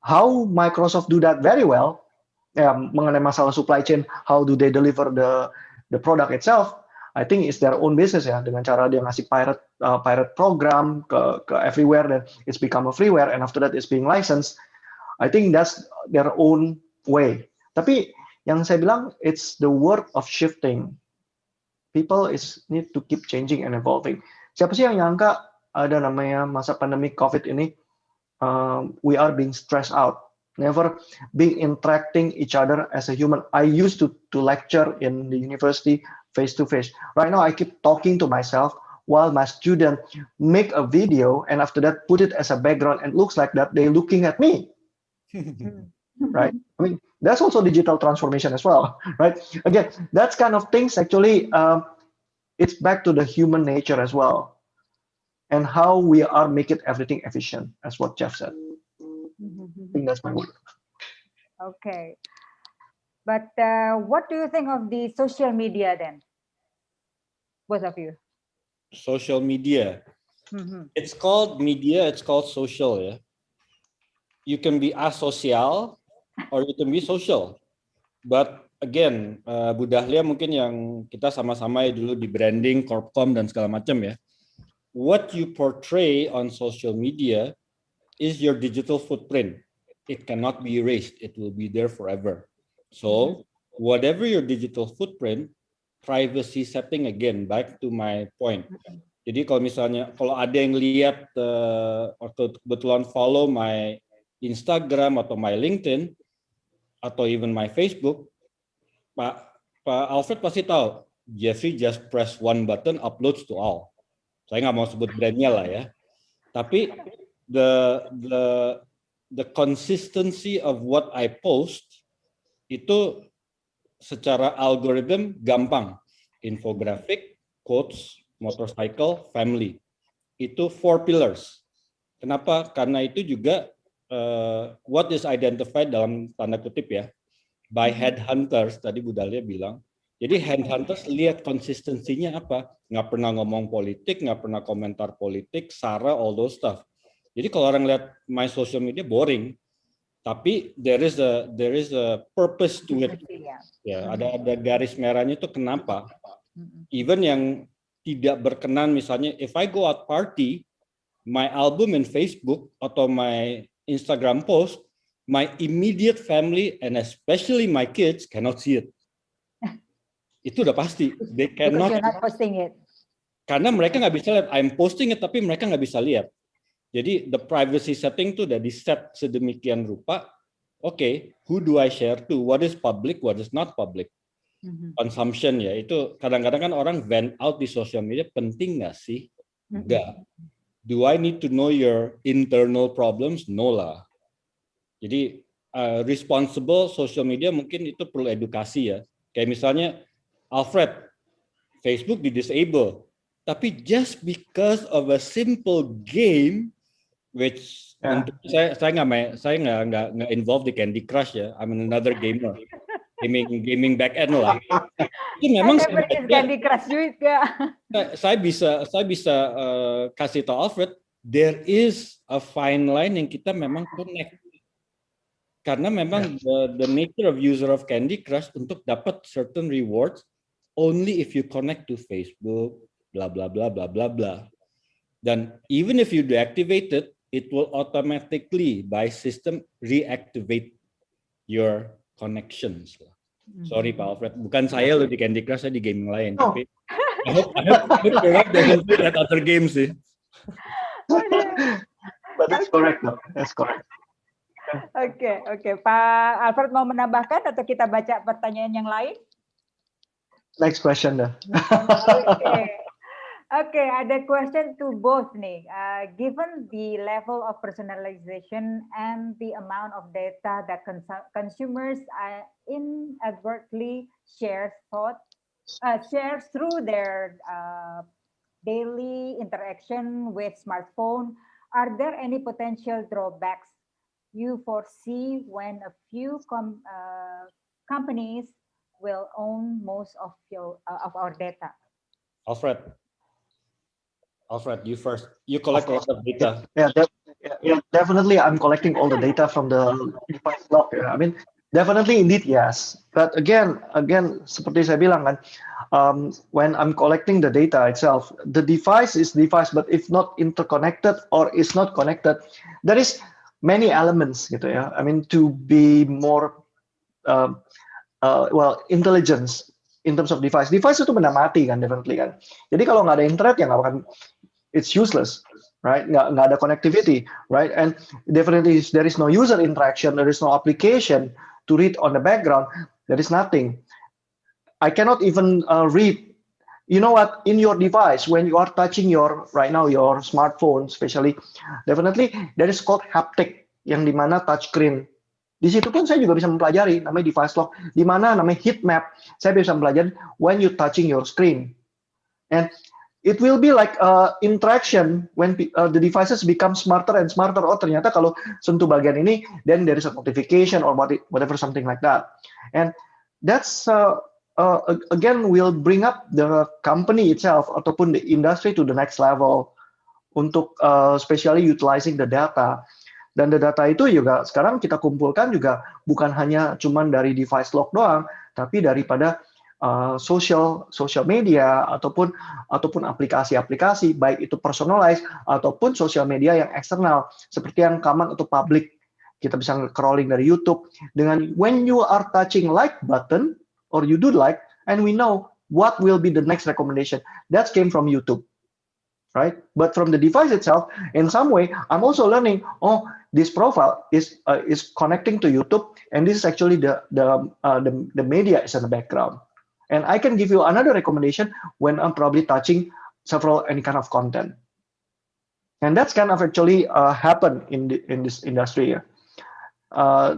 Speaker 3: how Microsoft do that very well, mengenai masalah supply chain, how do they deliver the product itself? I think it's their own business ya, dengan cara dia ngasih pirate program ke everywhere, dan it's become a freeware, and after that it's being licensed. I think that's their own way. Tapi yang saya bilang, it's the work of shifting. People need to keep changing and evolving. Siapa sih yang nyangka ada namanya masa pandemi COVID ini, we are being stressed out, never being interacting each other as a human. I used to lecture in the university face to face. Right now, I keep talking to myself while my student make a video, and after that put it as a background, and it looks like that they're looking at me. Right? I mean, that's also digital transformation as well, right? Again, that's kind of things actually, it's back to the human nature as well, and how we are making everything efficient, as what Jeff said. I think that's my word.
Speaker 2: Okay. But what do you think of the social media then? Both of you.
Speaker 4: Social media. It's called media, it's called social ya. You can be asocial or you can be social. But again, Bu Dahlia mungkin yang kita sama-sama ya dulu di branding, Corpcom dan segala macam ya. What you portray on social media is your digital footprint. It cannot be erased. It will be there forever. So whatever your digital footprint, privacy setting, again, back to my point. Jadi kalau misalnya, kalau ada yang lihat atau kebetulan follow my Instagram atau my LinkedIn atau even my Facebook, Pak Alfred pasti tahu, Jeffrey just press one button, uploads to all. Saya nggak mau sebut brandnya lah ya. Tapi the consistency of what I post itu secara algoritma gampang. Infographic, quotes, motorcycle, family. Itu 4 pillars. Kenapa? Karena itu juga what is identified dalam tanda kutip ya, by headhunters, tadi Bu Dahlia bilang. Jadi headhunters lihat konsistensinya apa. Nggak pernah ngomong politik, nggak pernah komentar politik, SARA, all those stuff. Jadi kalau orang lihat my social media boring, tapi there is a purpose to it. Ya, ada garis merahnya itu kenapa. Even yang tidak berkenan, misalnya if I go out party, my album in Facebook atau my Instagram post, my immediate family and especially my kids cannot see it. Itu udah pasti. They cannot.
Speaker 2: Because you're not posting it.
Speaker 4: Karena mereka nggak bisa lihat. I'm posting it tapi mereka nggak bisa lihat. Jadi the privacy setting tuh udah di set sedemikian rupa. Okay, who do I share to? What is public? What is not public? Consumption ya, itu kadang-kadang kan orang vent out di social media, penting nggak sih? Enggak. Do I need to know your internal problems? No lah. Jadi responsible social media mungkin itu perlu edukasi ya. Kayak misalnya Alfred, Facebook di disable, tapi just because of a simple game, which saya nggak involved di Candy Crush ya. I'm another gamer. Gaming back end lah. Itu memang
Speaker 2: Candy Crush juga.
Speaker 4: Saya bisa kasih tahu Alfred, there is a fine line yang kita memang connect. Karena memang the nature of user of Candy Crush untuk dapat certain rewards only if you connect to Facebook, bla bla bla bla bla bla. Dan even if you deactivate it, it will automatically by system reactivate your connections. Sorry Pak Alfred, bukan saya loh di Candy Crush, saya di gaming lain.
Speaker 3: Oh.
Speaker 4: Tapi I hope Gerard doesn't play that other games sih.
Speaker 3: But that's correct, though. That's correct.
Speaker 2: Oke. Pak Alfred mau menambahkan atau kita baca pertanyaan yang lain?
Speaker 3: Next question dah.
Speaker 2: Okay, ada question to both nih. Given the level of personalization and the amount of data that consumers inadvertently share through their daily interaction with smartphone, are there any potential drawbacks you foresee when a few companies will own most of our data?
Speaker 4: Alfred, you first. You collect a lot of data.
Speaker 3: Yeah, definitely. I'm collecting all the data from the device log. I mean, definitely, indeed, yes. But again, seperti saya bilang kan, when I'm collecting the data itself, the device is device, but if not interconnected or is not connected, there is many elements, gitu ya. I mean, to be more intelligence in terms of device. Device itu benda mati kan, definitely kan. Jadi kalau nggak ada internet ya nggak akan, it's useless, right? Nggak ada connectivity, right? And definitely there is no user interaction, there is no application to read on the background, there is nothing. I cannot even read. You know what? In your device, when you are touching right now your smartphone, especially, definitely there is called haptic, yang dimana touchscreen. Di situ pun saya juga bisa mempelajari, namanya device lock, di mana namanya heat map. Saya bisa mempelajari when you touching your screen, and it will be like interaction when the devices become smarter and smarter. Oh, ternyata kalau sentuh bagian ini, then there is a notification or whatever, something like that. And that's again will bring up the company itself ataupun the industry to the next level untuk especially utilizing the data. Dan the data itu juga sekarang kita kumpulkan juga bukan hanya cuman dari device lock doang, tapi daripada social media ataupun aplikasi-aplikasi, baik itu personalized ataupun social media yang eksternal seperti yang common atau public. Kita bisa crawling dari YouTube dengan when you are touching like button or you do like, and we know what will be the next recommendation. That came from YouTube, right? But from the device itself, in some way, I'm also learning. Oh, this profile is connecting to YouTube, and this is actually the media is in the background. And I can give you another recommendation when I'm probably touching any kind of content. And that's kind of actually happen in this industry.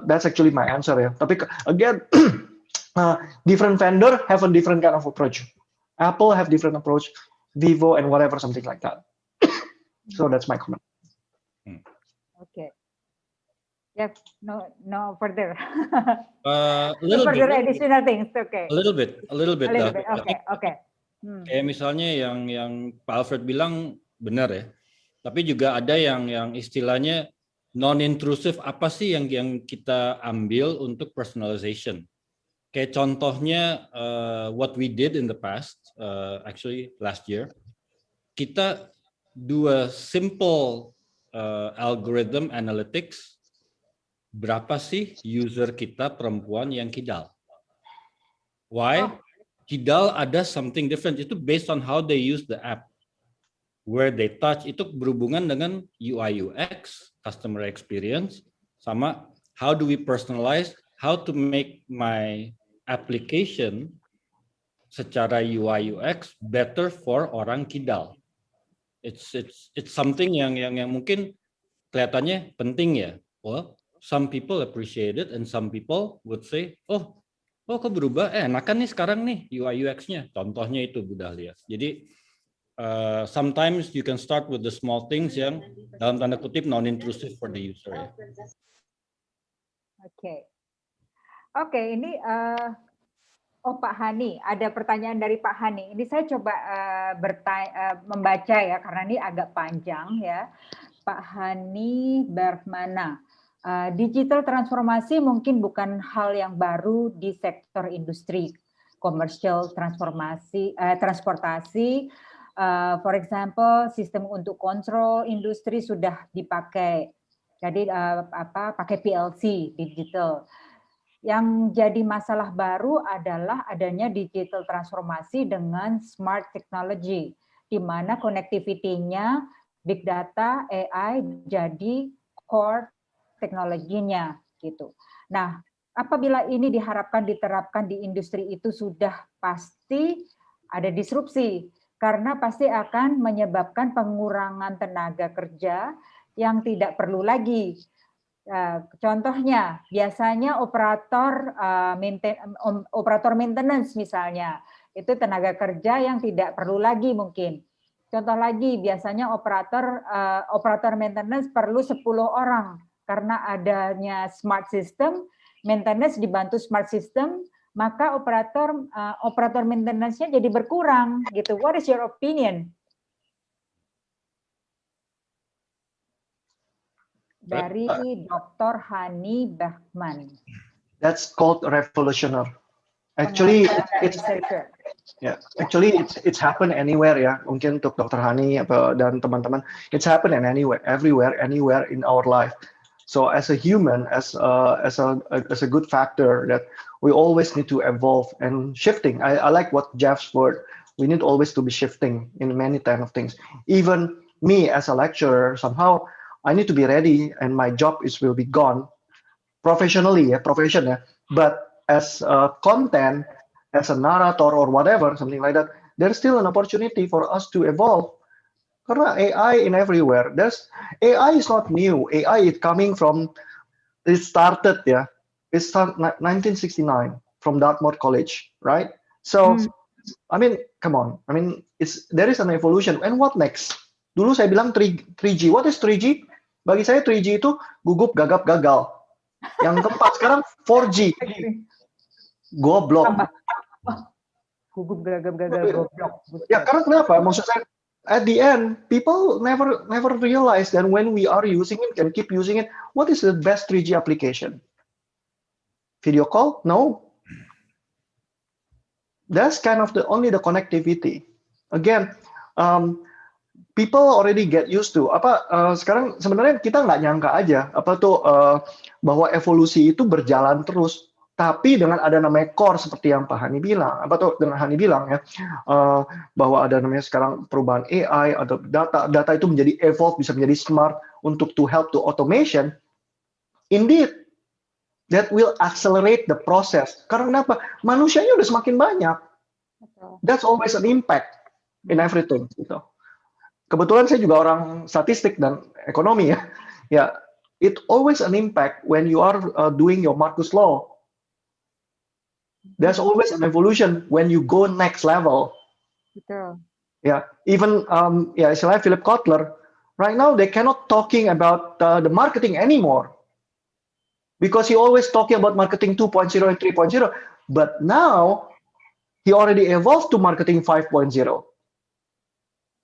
Speaker 3: That's actually my answer. Tapi again, different vendor have a different kind of approach. Apple have different approach, Vivo and whatever, something like that. So that's my comment.
Speaker 2: Okay. Yes, no further.
Speaker 4: Further
Speaker 2: additional things, okay.
Speaker 4: A little bit.
Speaker 2: Okay.
Speaker 4: Kayak misalnya yang Pak Alfred bilang benar ya. Tapi juga ada yang istilahnya non-intrusive, apa sih yang kita ambil untuk personalization. Kayak contohnya what we did in the past, actually last year, kita do a simple algorithm analytics. Berapa sih user kita perempuan yang kidal? Why? Kidal ada something different. Itu based on how they use the app. Where they touch, itu berhubungan dengan UI UX, customer experience, sama how do we personalize, how to make my application secara UI UX better for orang kidal. It's something yang mungkin kelihatannya penting ya. Well, some people appreciate it and some people would say, oh kok berubah? Enakan nih sekarang nih UI UX-nya. Contohnya itu Bu Dahlia. Jadi sometimes you can start with the small things yang dalam tanda kutip non-intrusive for the user ya.
Speaker 2: Oke, ini Pak Hani, ada pertanyaan dari Pak Hani. Ini saya coba membaca ya karena ini agak panjang ya. Pak Hani Bermana. Digital transformasi mungkin bukan hal yang baru di sektor industri, komersial transportasi, For example, sistem untuk kontrol industri sudah dipakai. Jadi pakai PLC digital. Yang jadi masalah baru adalah adanya digital transformasi dengan smart technology, di mana connectivity-nya big data, AI jadi core teknologinya gitu. Nah, apabila ini diharapkan diterapkan di industri itu sudah pasti ada disrupsi, karena pasti akan menyebabkan pengurangan tenaga kerja yang tidak perlu lagi. Contohnya, biasanya operator maintenance misalnya, itu tenaga kerja yang tidak perlu lagi mungkin. Contoh lagi, biasanya operator maintenance perlu 10 orang, karena adanya smart system, maintenance dibantu smart system, maka operator maintenance-nya jadi berkurang gitu. What is your opinion? Dari Dr. Hani Bahman.
Speaker 3: That's called revolutionary. Actually, it's happened anywhere ya. Mungkin untuk Dr. Hani dan teman-teman, it's happened anywhere, everywhere, anywhere in our life. So as a human, as a good factor that we always need to evolve and shifting. I like what Jeff's word. We need always to be shifting in many kind of things. Even me as a lecturer, somehow I need to be ready, and my job will be gone professionally, profession. But as content, as a narrator or whatever, something like that, there's still an opportunity for us to evolve. Karena AI in everywhere. AI is not new. AI is coming from, it started, it started 1969 from Dartmouth College, right? So, I mean, come on. I mean, there is an evolution. And what next? Dulu saya bilang 3G. What is 3G? Bagi saya 3G itu gugup, gagap, gagal. Yang keempat sekarang 4G. Goblok.
Speaker 2: Gugup, gagap, gagal, goblok.
Speaker 3: Ya, karena kenapa? Maksud saya, at the end, people never realize that when we are using it and keep using it, what is the best 3G application? Video call? No. That's kind of only the connectivity. Again, people already get used to sekarang sebenarnya kita nggak nyangka aja bahwa evolusi itu berjalan terus, tapi dengan ada namanya core seperti yang Pak Hani bilang, dengan Hani bilang ya, bahwa ada namanya sekarang perubahan AI atau data itu menjadi evolve, bisa menjadi smart untuk to help to automation. Indeed, that will accelerate the process. Karena kenapa? Manusianya udah semakin banyak. That's always an impact in everything gitu. Kebetulan saya juga orang statistik dan ekonomi ya. Ya, it always an impact when you are doing your Marcus Law. There's always an evolution when you go next level.
Speaker 2: Betul.
Speaker 3: Yeah, even istilahnya Philip Kotler, right now they cannot talking about the marketing anymore. Because he always talking about marketing 2.0 and 3.0, but now he already evolved to marketing 5.0.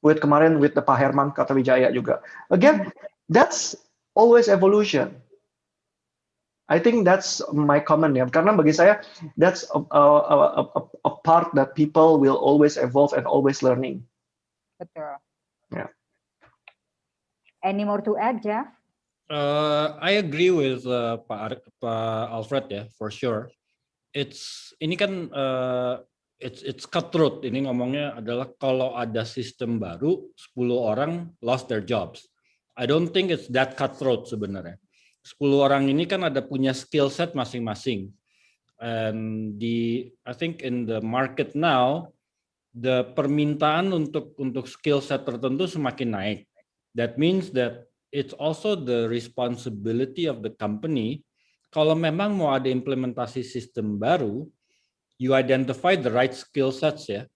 Speaker 3: With the Pak Herman Kartawijaya juga. Again, that's always evolution. I think that's my comment ya. Karena bagi saya, that's a part that people will always evolve and always learning.
Speaker 2: Betul.
Speaker 3: Yeah.
Speaker 2: Any more to add, Jeff?
Speaker 4: I agree with Pak Alfred ya, for sure. Ini kan it's cutthroat. Ini ngomongnya adalah kalau ada sistem baru, 10 orang lost their jobs. I don't think it's that cutthroat sebenarnya. 10 orang ini kan ada punya skill set masing-masing. And I think in the market now, the permintaan untuk skill set tertentu semakin naik. That means that it's also the responsibility of the company. Kalau memang mau ada implementasi sistem baru, you identify the right skill sets ya,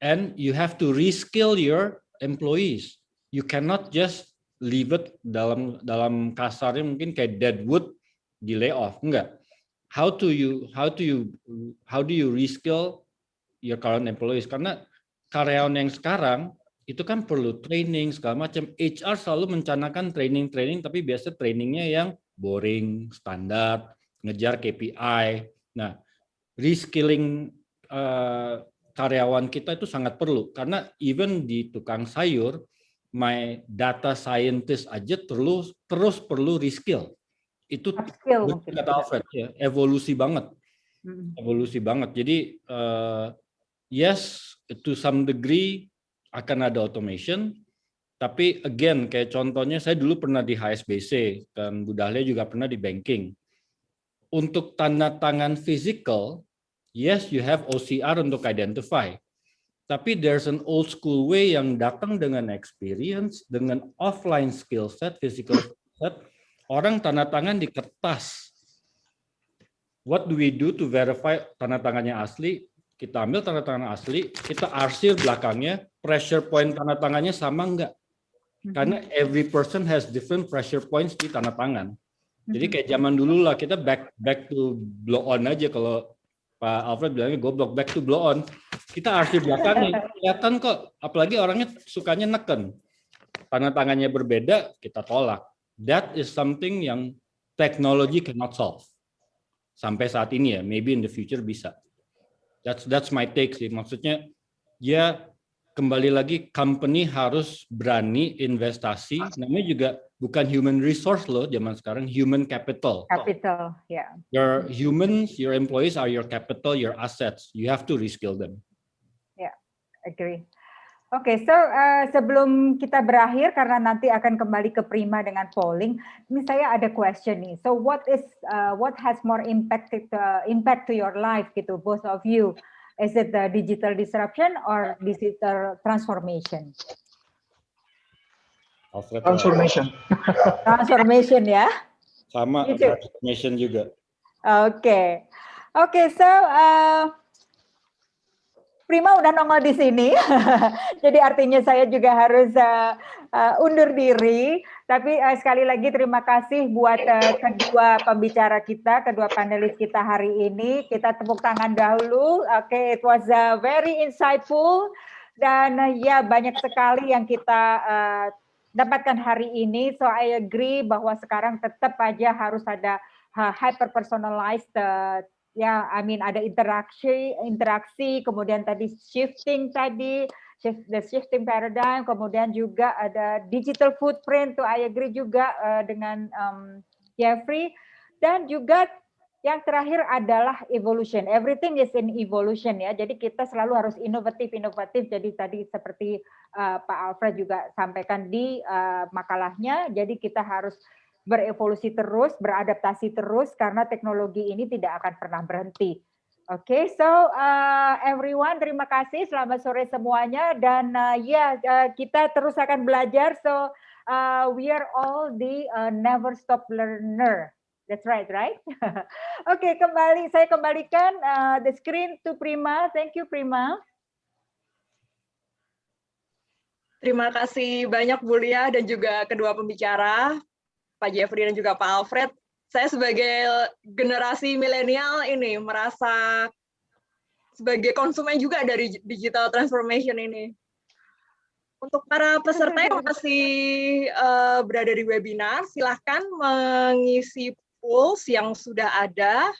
Speaker 4: and you have to reskill your employees. You cannot just leave it dalam kasarnya mungkin kayak dead wood di layoff, enggak. How do you reskill your current employees? Karena karyawan yang sekarang itu kan perlu training segala macam. HR selalu mencanangkan training, tapi biasa trainingnya yang boring, standar, ngejar KPI. Nah, reskilling karyawan kita itu sangat perlu, karena even di tukang sayur, my data scientist aja terus perlu reskill. Itu
Speaker 2: Upskill mungkin.
Speaker 4: kata Alfred ya, evolusi banget. Evolusi banget. Jadi yes, to some degree akan ada automation, tapi again kayak contohnya saya dulu pernah di HSBC dan Bu Dahlia juga pernah di banking. Untuk tanda tangan physical, yes you have OCR untuk identify. Tapi there's an old school way yang datang dengan experience, dengan offline skill set, physical set. Orang tanda tangan di kertas. What do we do to verify tanda tangannya asli? Kita ambil tanda tangan asli, kita arsir belakangnya, pressure point tanda tangannya sama enggak? Karena every person has different pressure points di tanda tangan. Jadi kayak zaman dulu lah, kita back to blow on aja, kalau Pak Alfred bilangnya goblok, back to blow on. Kita arsir belakangnya, kelihatan kok, apalagi orangnya sukanya neken. Tanda tangannya berbeda, kita tolak. That is something yang technology cannot solve. Sampai saat ini ya, maybe in the future bisa. That's my take sih. Maksudnya ya kembali lagi company harus berani investasi. Namanya juga bukan human resource loh zaman sekarang, human capital.
Speaker 2: Capital, ya. Yeah.
Speaker 4: Your humans, your employees are your capital, your assets. You have to reskill them.
Speaker 2: Ya, yeah, agree. Oke, so sebelum kita berakhir karena nanti akan kembali ke Prima dengan polling, ini saya ada question nih. So what has more impact to your life gitu, both of you? Is it the digital disruption or digital transformation?
Speaker 3: Transformation.
Speaker 2: Transformation ya.
Speaker 4: Sama transformation juga.
Speaker 2: Oke. Oke, so Prima udah nongol di sini, jadi artinya saya juga harus undur diri. Tapi sekali lagi terima kasih buat kedua pembicara kita, kedua panelis kita hari ini. Kita tepuk tangan dahulu. Oke, it was very insightful dan ya banyak sekali yang kita dapatkan hari ini. So I agree bahwa sekarang tetap aja harus ada hyper personalized. Ya, ada interaksi, kemudian tadi shifting paradigm, kemudian juga ada digital footprint, tuh I agree juga dengan Jeffrey, dan juga yang terakhir adalah evolution. Everything is in evolution ya, jadi kita selalu harus inovatif. Jadi tadi seperti Pak Alfred juga sampaikan di makalahnya, jadi kita harus berevolusi terus, beradaptasi terus, karena teknologi ini tidak akan pernah berhenti. Oke, so everyone, terima kasih, selamat sore semuanya, dan kita terus akan belajar. So we are all the never stop learner. That's right? Oke, saya kembalikan the screen to Prima. Thank you, Prima.
Speaker 1: Terima kasih banyak Bu Lia dan juga kedua pembicara, Pak Jeffrey dan juga Pak Alfred. Saya sebagai generasi milenial ini merasa sebagai konsumen juga dari digital transformation ini. Untuk para peserta yang masih berada di webinar, silahkan mengisi polls yang sudah ada